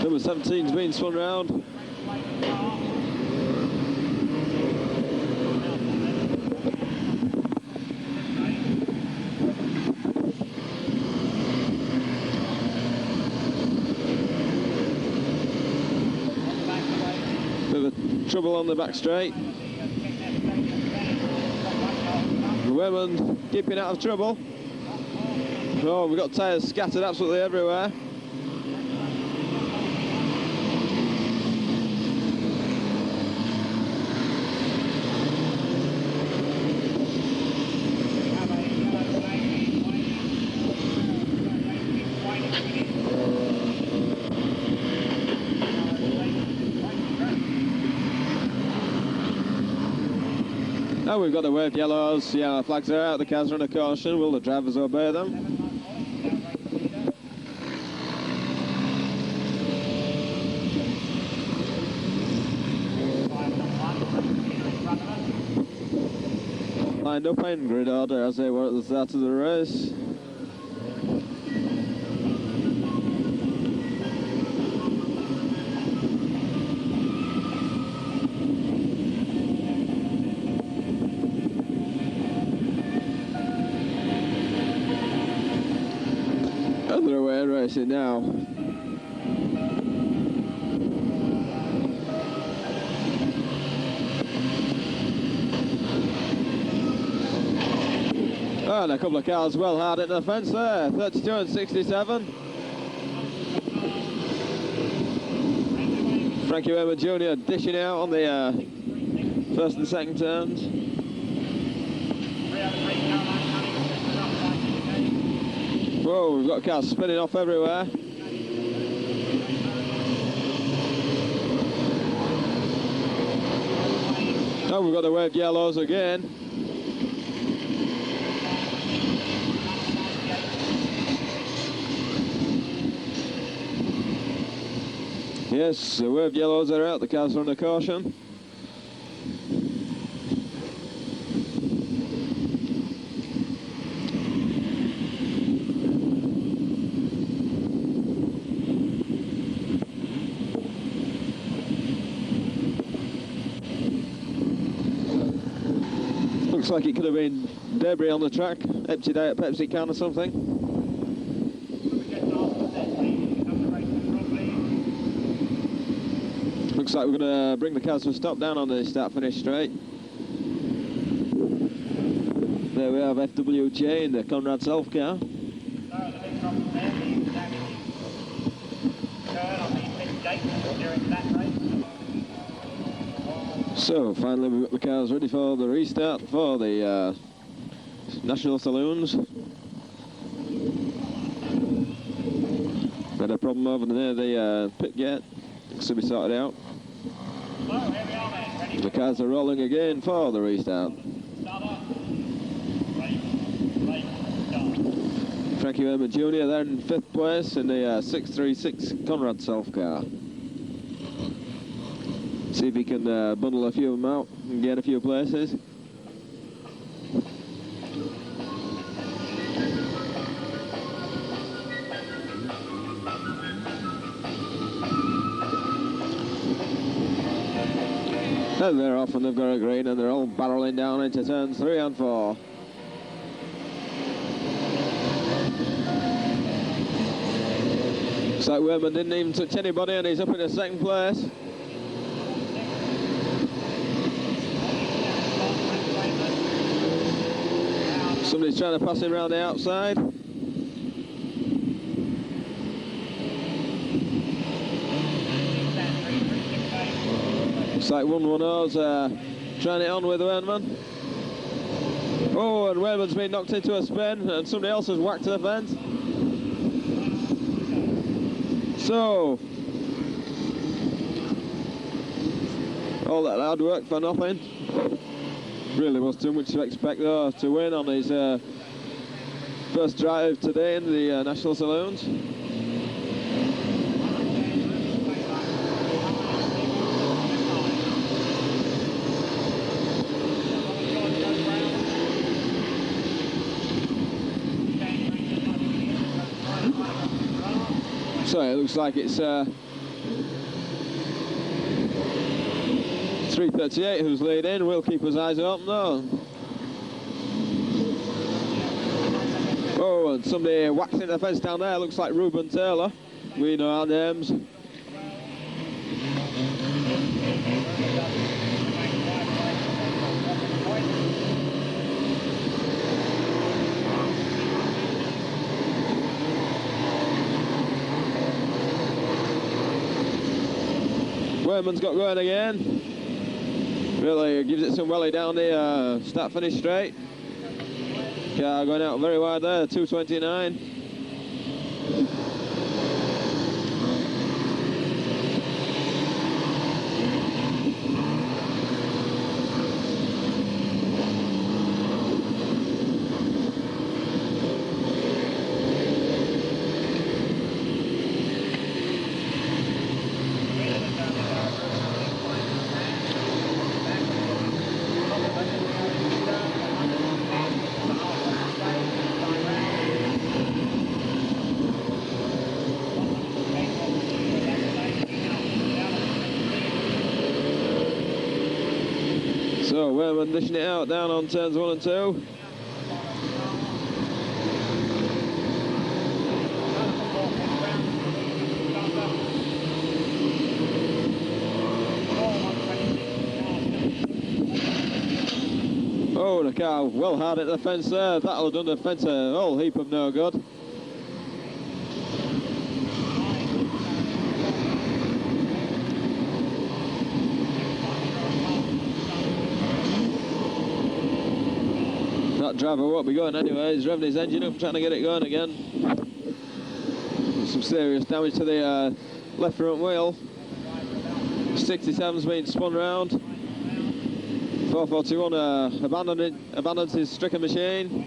Number 17's been spun round. Bit of trouble on the back straight. Women keeping out of trouble. Oh, we've got tyres scattered absolutely everywhere. Now we've got the waved yellows. Yeah, the flags are out, the cars are under caution. Will the drivers obey them? Lined up in grid order as they were at the start of the race. And they're away racing now. And a couple of cars well hard into the fence there, 32 and 67. Frankie Weber Jr. dishing out on the first and second turns. Whoa, we've got cars spinning off everywhere. Oh, we've got the waved yellows again. Yes, the waved yellows are out, the cars are under caution. Looks like it could have been debris on the track, emptied out a Pepsi can or something. Looks like we're going to bring the cars to a stop down on the start-finish straight. There we have FWJ in the Conrad Self car. So finally we've got the cars ready for the restart for the National Saloons. Had a problem over near the pit gate. Looks to be sorted out. The cars are rolling again for the restart. Frankie Weber Jr. there in 5th place in the 636 Conrad Self car. See if he can bundle a few of them out and get a few places. And they're off and they've got a green and they're all barrelling down into turns 3 and 4. Looks like Werman didn't even touch anybody and he's up in a second place. Somebody's trying to pass him around the outside. Looks like 1-1-0's trying it on with Werman. Oh, and Werman's been knocked into a spin and somebody else has whacked the fence. So, all that hard work for nothing. Really was too much to expect though to win on his first drive today in the National Saloons. So it looks like it's 3:38 who's leading. We'll keep his eyes open though. Oh, and somebody whacks into the fence down there. Looks like Reuben Taylor. We know our names. Werman's got going again. Really gives it some welly down the start-finish straight. Car going out very wide there, 229. So Werman dishing it out down on turns 1 and 2. Oh, the car well hard at the fence there. That'll have done the fence a whole heap of no good. That driver won't be going anyway. He's revving his engine up, trying to get it going again. Some serious damage to the left front wheel. 67's been spun round. 441 abandoned his stricken machine.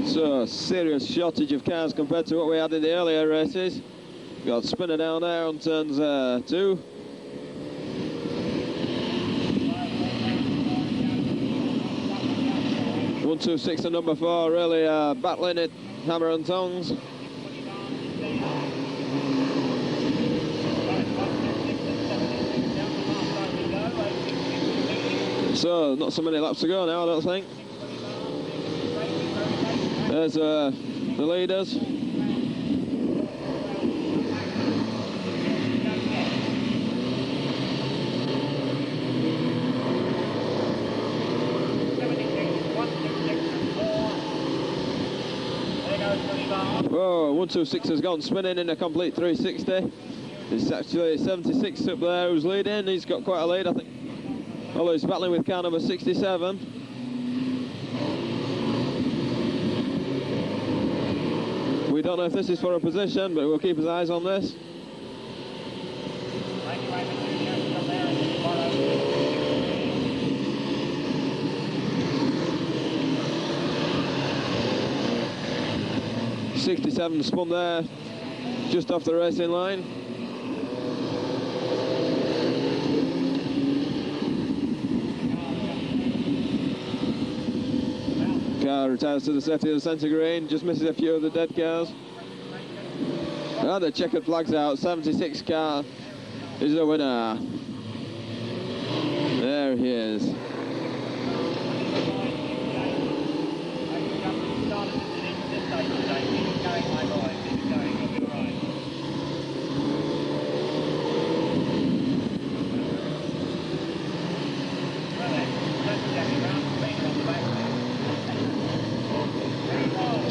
So, serious shortage of cars compared to what we had in the earlier races. Got Spinner down there on turns 2. One, 2, 6 and number 4 really battling it, hammer and tongs. So, not so many laps to go now, I don't think. There's the leaders. Oh, 126 has gone spinning in a complete 360. It's actually 76 up there who's leading. He's got quite a lead, I think. Although he's battling with car number 67. We don't know if this is for a position, but we'll keep his eyes on this. '67 spun there, just off the racing line. Car retires to the safety of the centre green, just misses a few of the dead cars. And the checkered flag's out, 76 car is the winner. There he is.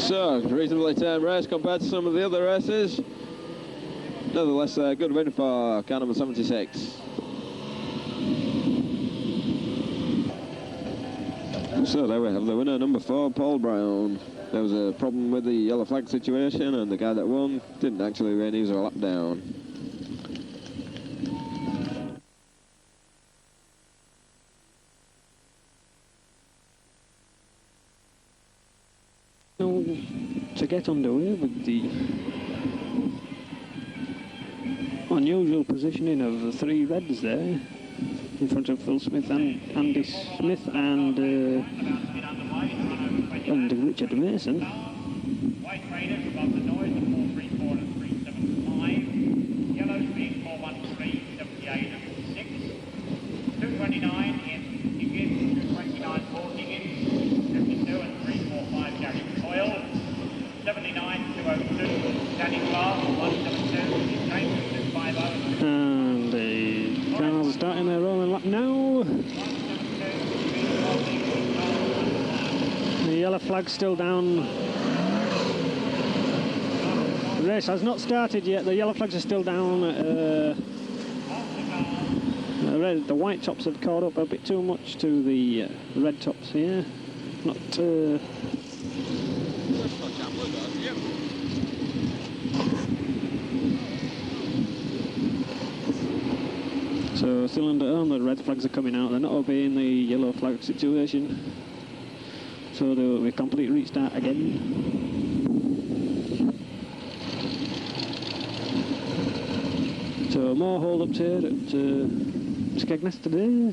So, reasonably timed race compared to some of the other races. Nevertheless, a good win for car number 76. So there we have the winner, number 4, Paul Brown. There was a problem with the yellow flag situation, and the guy that won didn't actually win, he was a lap down. To get underway with the unusual positioning of the 3 reds there in front of Phil Smith and Andy Smith and Richard Mason. White Raiders above the noise of 434 and 375. Yellows being 413, 78 and 6. 229 in Higgins, 229 for Higgins, 52 and 345 Gary Coyle. 79 202 Danny Clark, 172 James 250. And the cars are starting their rolling lap now. The yellow flag's still down. The race has not started yet. The yellow flags are still down. The white tops have caught up a bit too much to the red tops here. Not. So still under the red flags are coming out. They're not obeying the yellow flag situation. So there will be a complete restart again. So more hold-ups here at Skegness today.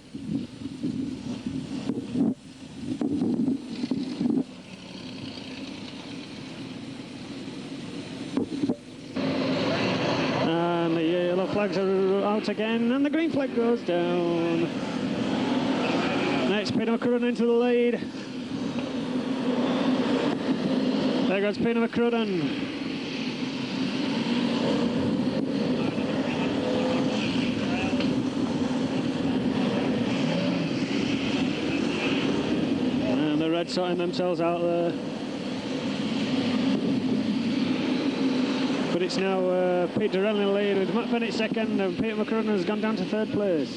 And the yellow flags are out again, and the green flag goes down. Next, Peter McCrudden into the lead. There goes Peter McCrudden. And the Reds sorting themselves out there. But it's now Pete Durrell in the lead with Matt Bennett second, and Peter McCrudden has gone down to 3rd place.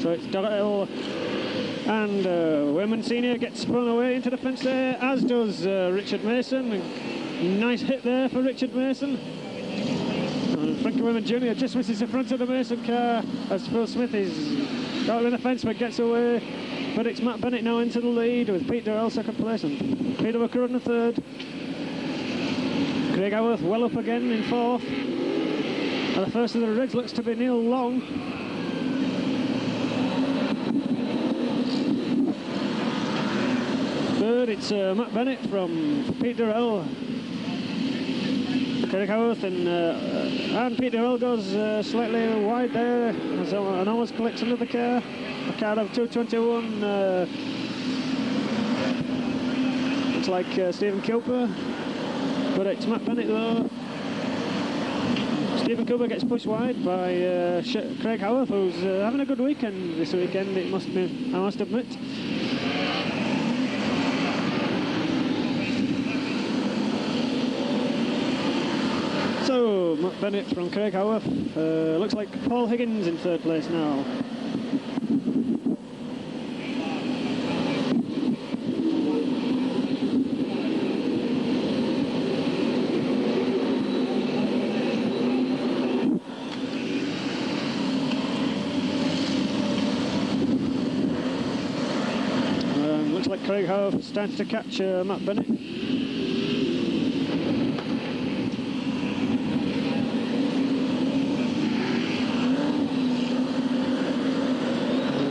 So it's Durrell and Wayman Senior gets spun away into the fence there, as does Richard Mason. Nice hit there for Richard Mason. And Frankie Wayman Jr. just misses the front of the Mason car as Phil Smith is out in the fence but gets away. But it's Matt Bennett now into the lead with Pete Durrell 2nd place and Peter McCrudden 3rd. Craig Howarth well up again in 4th. And the first of the Reds looks to be Neil Long. Third, it's Matt Bennett from Pete Durrell. Craig Howarth and Pete Durrell goes slightly wide there and almost collects under the car. A car of 221. Looks like Stephen Cooper. But it's Matt Bennett though. Stephen Cooper gets pushed wide by Craig Howarth, who's having a good weekend this weekend, I must admit. So, Matt Bennett from Craig Howarth. Looks like Paul Higgins in 3rd place now. Looks like Craig Howarth starts to catch Matt Bennett.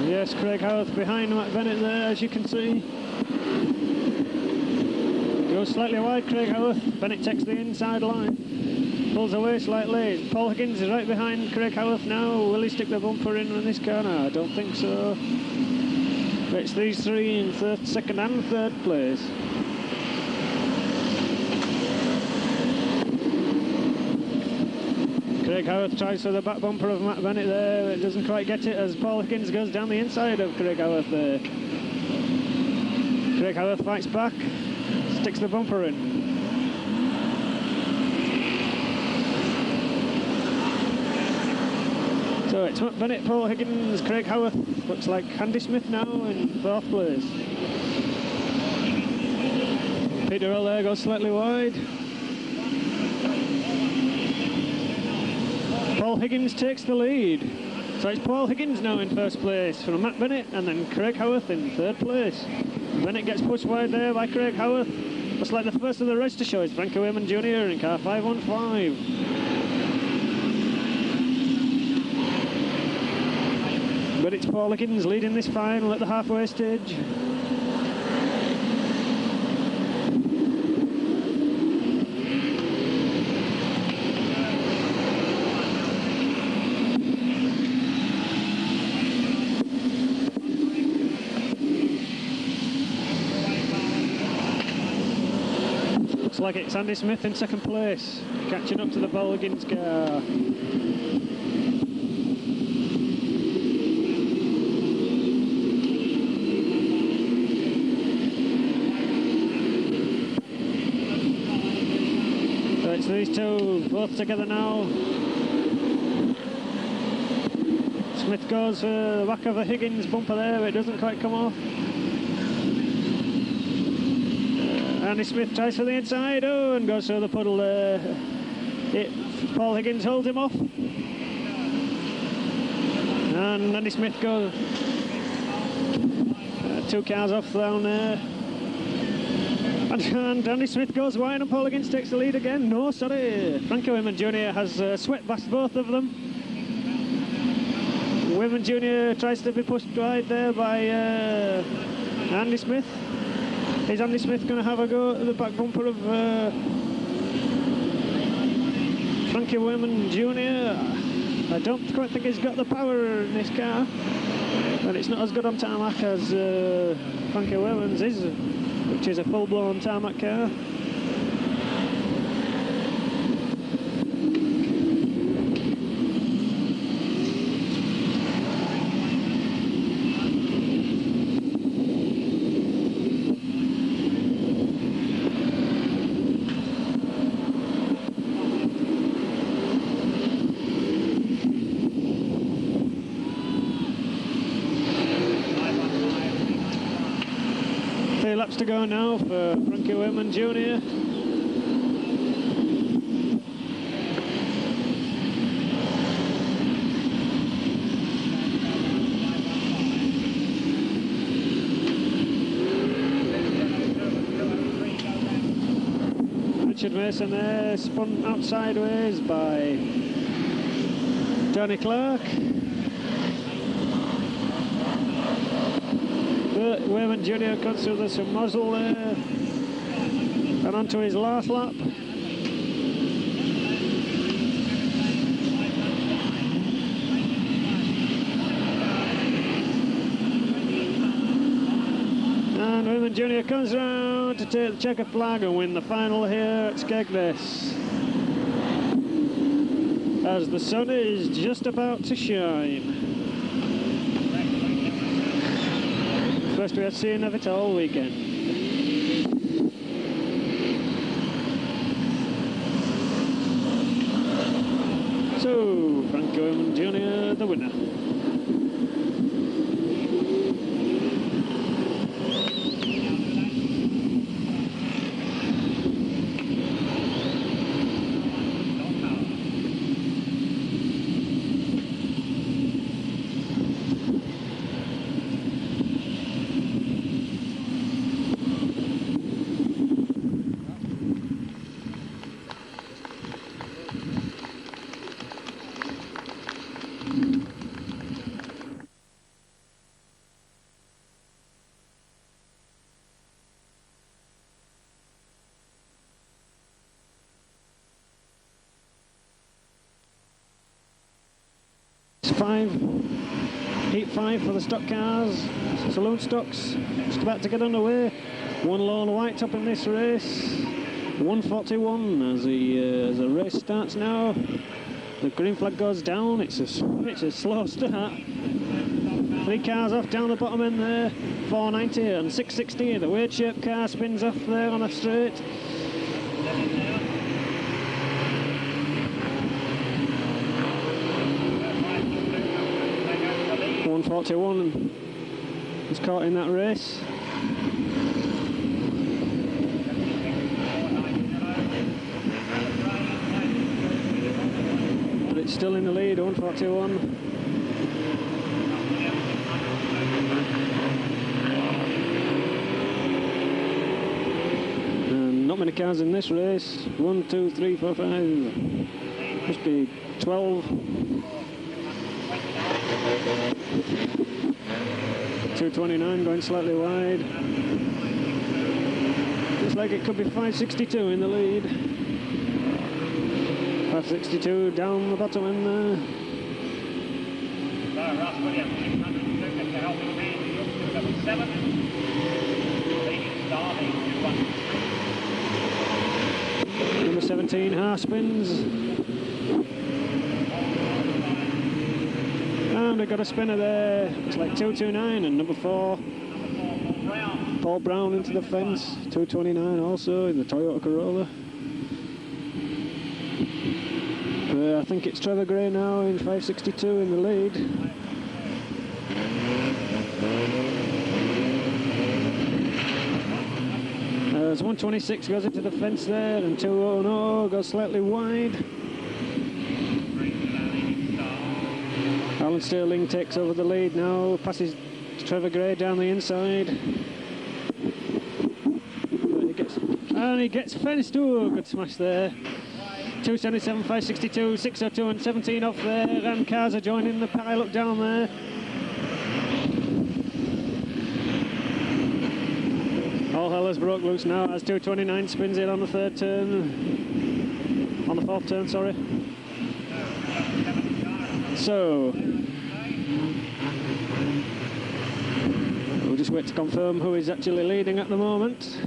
Yes, Craig Howarth behind Matt Bennett there, as you can see. Goes slightly wide, Craig Howarth. Bennett takes the inside line. Pulls away slightly. Paul Higgins is right behind Craig Howarth now. Will he stick the bumper in this car? No, I don't think so. But it's these three in second and third place. Craig Howarth tries for the back bumper of Matt Bennett there. It doesn't quite get it as Paul Higgins goes down the inside of Craig Howarth there. Craig Howarth fights back, sticks the bumper in. So it's Matt Bennett, Paul Higgins, Craig Howarth. Looks like Andy Smith now in fourth place. Peter Earl there goes slightly wide. Paul Higgins takes the lead. So it's Paul Higgins now in first place from Matt Bennett, and then Craig Howarth in third place. Bennett gets pushed wide there by Craig Howarth. Looks like the first of the race to show is Frankie Wayman Jr. in car 515. But it's Paul Higgins leading this final at the halfway stage. Looks like it's Andy Smith in second place, catching up to the Paul Higgins car. So these two both together now. Smith goes for the back of the Higgins bumper there, but it doesn't quite come off. Andy Smith tries for the inside, and goes through the puddle there. Paul Higgins holds him off. And Andy Smith goes two cars off down there. And Andy Smith goes wide and Paul Higgins takes the lead again. No, sorry. Frankie Wayman Jr. has swept past both of them. Wayman Jr. tries to be pushed wide there by Andy Smith. Is Andy Smith going to have a go at the back bumper of Frankie Wayman Jr.? I don't quite think he's got the power in this car. But it's not as good on tarmac as Frankie Wayman's is, which is a full-blown tarmac car. Laps to go now for Frankie Wayman Jr. Richard Mason there, spun out sideways by Tony Clark. Wayman Jr. cuts through the muzzle there and onto his last lap. And Wayman Jr. comes round to take the checker flag and win the final here at Skegness, as the sun is just about to shine. First we had seen of it all weekend. So, Frankie Wayman Jr. the winner. 5, heat 5 for the stock cars, saloon stocks, just about to get underway. One lone white top in this race, 141 as the race starts now. The green flag goes down, it's a slow start. 3 cars off down the bottom end there, 490 and 660. The weight shape car spins off there on a straight. 141 was caught in that race. But it's still in the lead, 141. And not many cars in this race. 1, 2, 3, 4, 5. Must be 12. 229 going slightly wide. Looks like it could be 562 in the lead. 562 down the bottom end there. Ross Williams, 602, Mr. Helping Hand, number 7. Leading star, the 2-1. Number 17, Harspins. And they've got a spinner there. It's like 229 and number 4. Paul Brown into the fence. 229 also in the Toyota Corolla. I think it's Trevor Gray now in 562 in the lead. As 126 goes into the fence there and 209 goes slightly wide. Alan Sterling takes over the lead now, passes Trevor Gray down the inside. And he gets fenced. Oh, good smash there. 277, 562, 602 and 17 off there. And cars are joining the pile up down there. All hell has broke loose now as 229 spins in on the third turn. On the fourth turn, sorry. So, we'll just wait to confirm who is actually leading at the moment.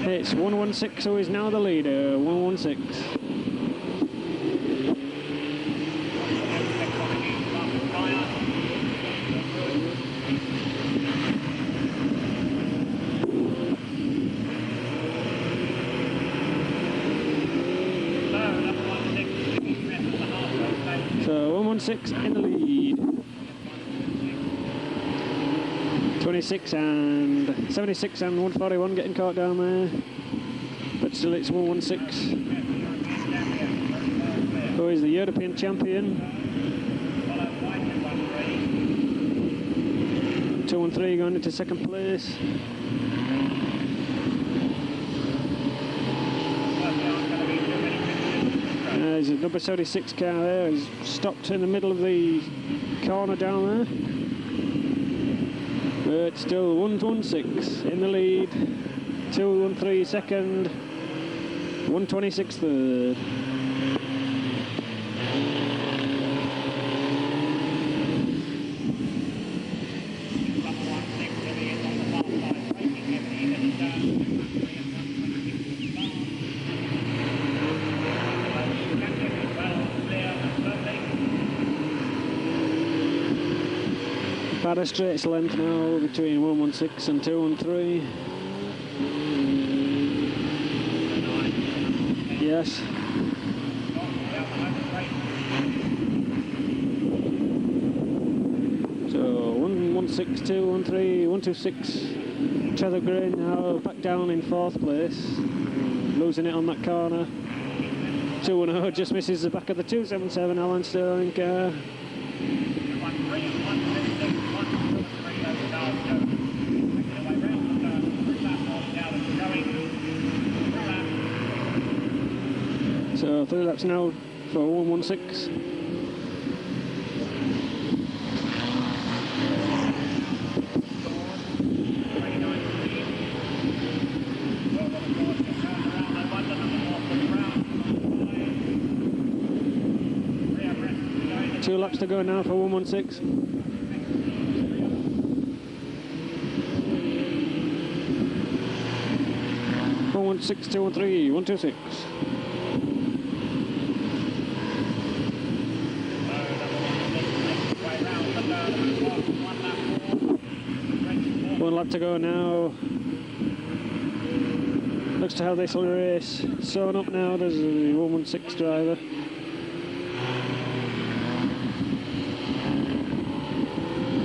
It's 116 who is now the leader, 116. So 116 in the lead. 26 and 76 and 141 getting caught down there. But still it's 116. Who is the European champion. 213 going into second place. There's a number 76 car there. He's stopped in the middle of the corner down there. But still 116 in the lead. 213 second. 126 third. About a straight length now between 116 and 213. Yes. So 116, 213, 126. Trevor Gray now back down in fourth place, losing it on that corner. 210 just misses the back of the 277 Alan Sterling car. So 3 laps now for 116. 2 laps to go now for 116. 116, 213, 126. One lap to go now. Looks to how this will race. Sewn up now, there's the 116 driver.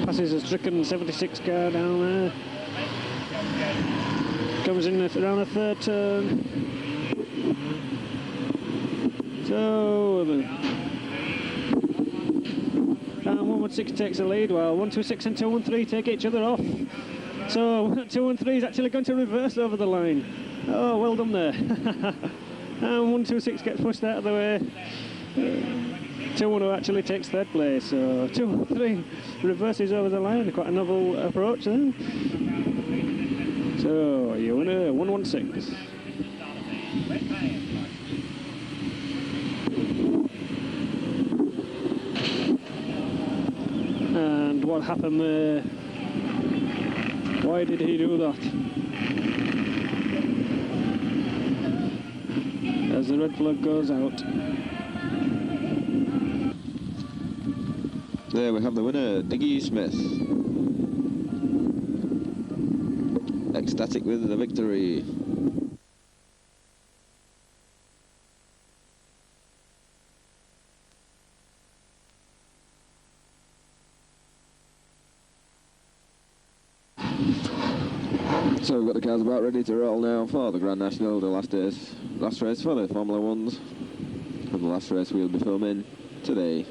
Passes a stricken 76 car down there. Comes in around the 3rd turn. So, and 116 takes the lead while 126 and 213 take each other off. So 213 is actually going to reverse over the line. Oh, well done there. And 126 gets pushed out of the way. 210 actually takes 3rd place. So 213 reverses over the line. Quite a novel approach there. So you win a 116. And what happened there? Why did he do that? As the red flag goes out. There we have the winner, Diggy Smith. Ecstatic with the victory. So we've got the cars about ready to roll now for the Grand National, the last race for the Formula Ones. And the last race we'll be filming today.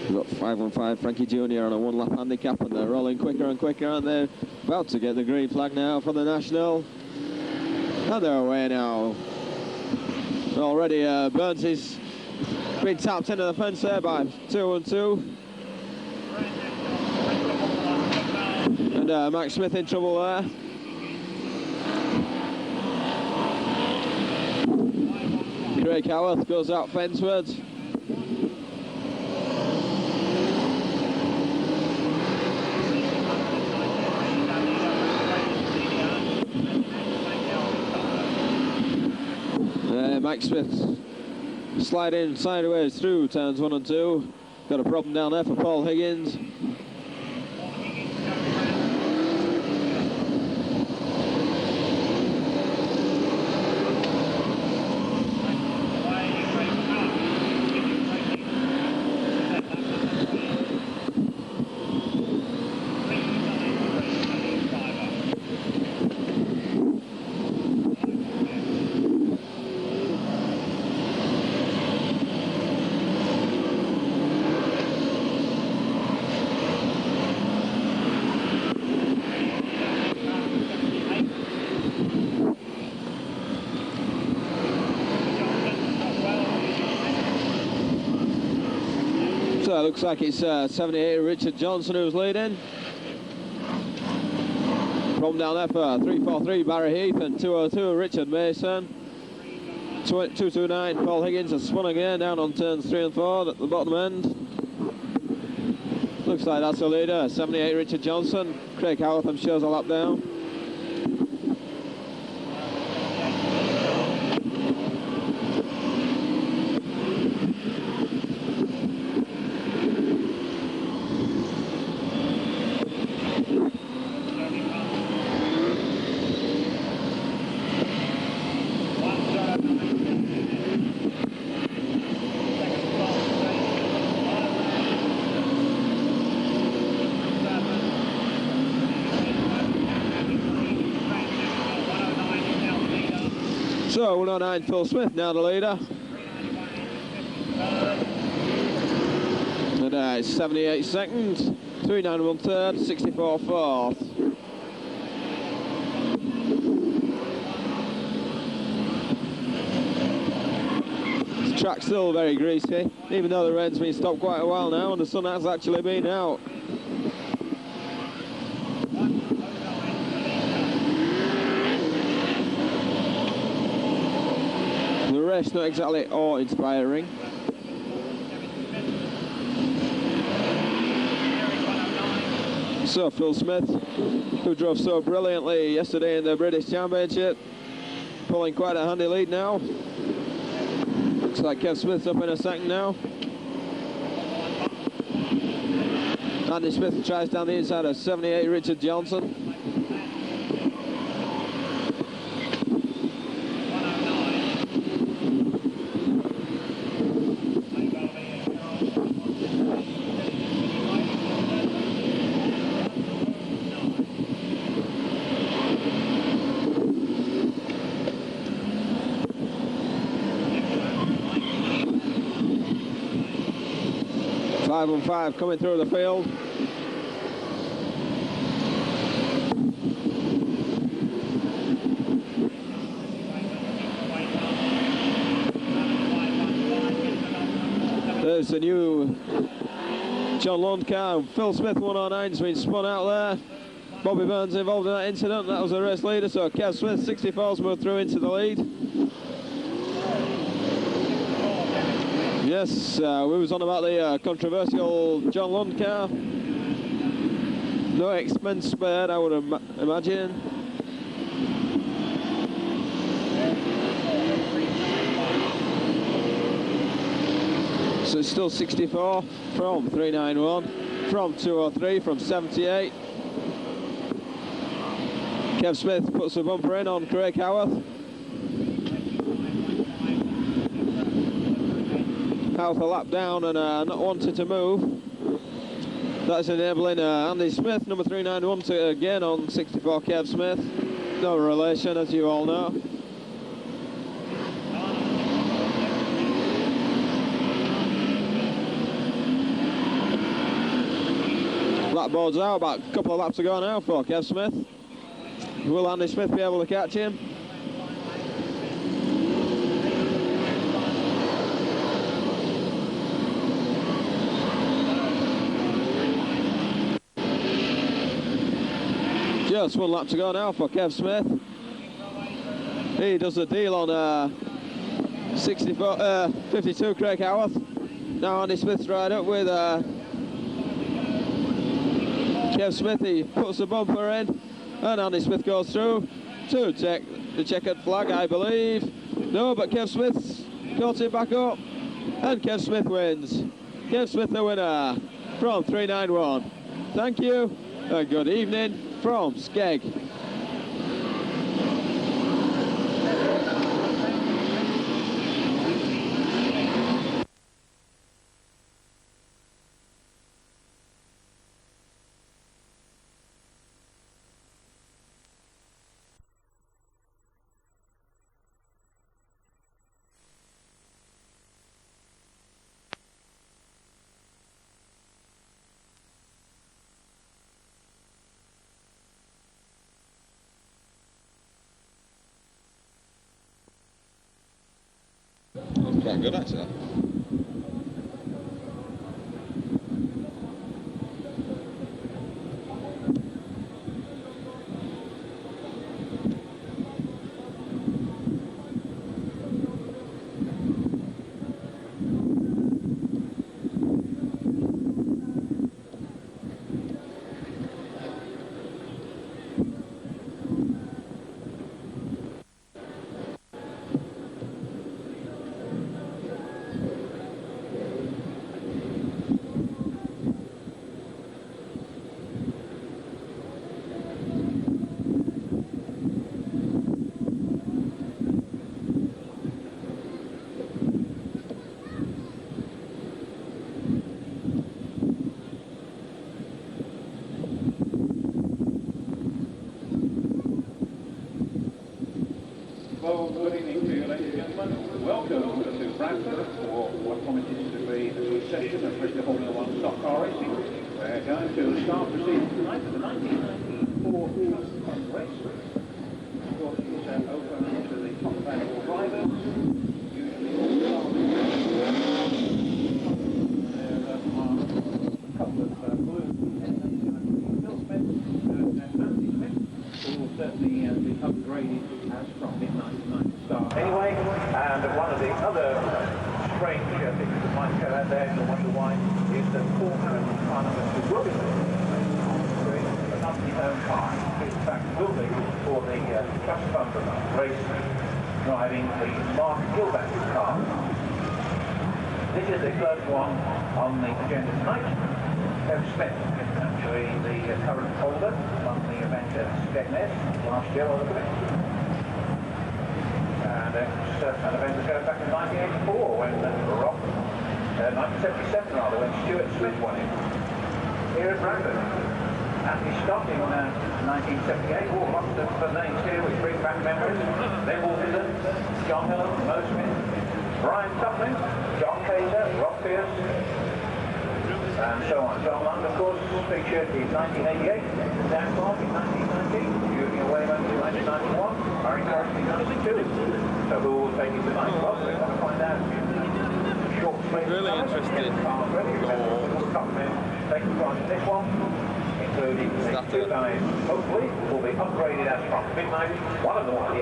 We've got 515 Frankie Jr. on a 1-lap handicap, and they're rolling quicker and quicker, and they're about to get the green flag now for the National. And they're away now. Already Burns has been tapped into the fence there by 212. And Max Smith in trouble there. Craig Howarth goes out fencewards. Mike Smith sliding sideways through turns 1 and 2. Got a problem down there for Paul Higgins. So it looks like it's 78 Richard Johnson who's leading. From down there for 343 Barry Heath and 202 Richard Mason. 229 Paul Higgins has spun again down on turns 3 and 4 at the bottom end. Looks like that's the leader, 78 Richard Johnson. Craig Howarth shows a lap down. So 109 Phil Smith now the leader. And it's 78 seconds, 391 third, 64 fourth. The track's still very greasy, even though the rain's been stopped quite a while now and the sun has actually been out. The race not exactly awe-inspiring. So Phil Smith, who drove so brilliantly yesterday in the British Championship, pulling quite a handy lead now. Looks like Kev Smith's up in a second now. Andy Smith tries down the inside of 78 Richard Johnson. Five on five coming through the field. There's the new John Lund car. Phil Smith 109's been spun out there. Bobby Burns involved in that incident. That was the race leader. So Kev Smith 64's moved through into the lead. Yes, we was on about the controversial John Lund car. No expense spared, I would imagine. So it's still 64 from 391, from 203, from 78. Kev Smith puts the bumper in on Craig Howarth. Howarth a lap down and not wanting to move. That's enabling Andy Smith, number 391, to again on 64 Kev Smith. No relation, as you all know. Blackboard's out, about a couple of laps to go now for Kev Smith. Will Andy Smith be able to catch him? Just one lap to go now for Kev Smith. He does the deal on 52 Craig Howarth. Now Andy Smith's right up with Kev Smith. He puts the bumper in and Andy Smith goes through to check the checkered flag, I believe. No, but Kev Smith's got it back up and Kev Smith wins. Kev Smith the winner from 391. Thank you and good evening from Skeg. Quite good actually. Well, good evening to you, ladies and gentlemen. Welcome to Bradford for what promises to be a session of Bristol Formula One stock car racing. We're going to start proceedings tonight with the 1994 race. Of course, it's open to the top available drivers. Usually all start there are a couple of blues. Phil Smith and Andy Smith, who will certainly be upgraded as from mid-1990 start. Anyway, and one of the other strange things that might go out there, and I wonder why, is that Paul Harrison's car number 2 will be London race, driving the Mark Gilbert car. This is the first one on the agenda tonight. Kev Smith, actually the current holder, won the event at Skegness last year, on the it. And it's an event that goes back in 1984 when 1977 rather, when Stuart Smith won it here at Bradford. And he stopped in 1978, lots of names here which bring back memories. Bill Wilson, John Miller, Mo Smith, Brian Tufflin, John Cater, Rob Pierce, and so on. John Lund, of course, featured in 1988, Dan Clark in 1990, Junior Wayman in 1991, Murray Harris in 1992. So who will take it tonight? Well, we want to find out. Short space. Really interesting. Taking part in this one, including the two guys, hopefully, will be upgraded as from midnight. One of them will be.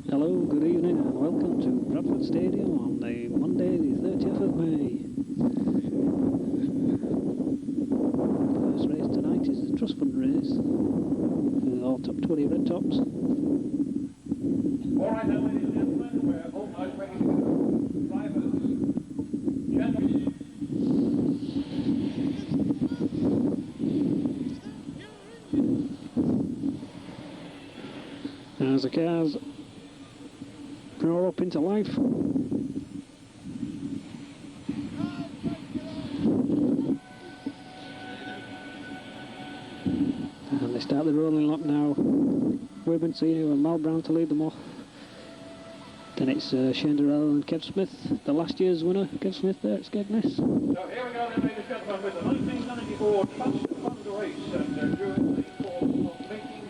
Hello, good evening, and welcome to Bradford Stadium on the Monday, the 30th of May. First race tonight is the Trust Fund race for all top 20 red tops. All right, now, ladies and gentlemen, we're almost ready to go. Drivers, gentlemen. As the cars roll up into life. And they start the rolling lock now. Women Senior and Mal Brown to lead them off. Then it's Shane Durrell and Kev Smith, the last year's winner, Kev Smith there at Skegness. So here we go then, ladies and gentlemen, with the 1994 Trust Fund race. And during the course of making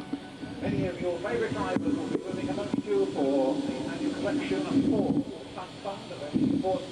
many of your favourite drivers will be winning a money due for the annual collection of four Trust Fund events, sports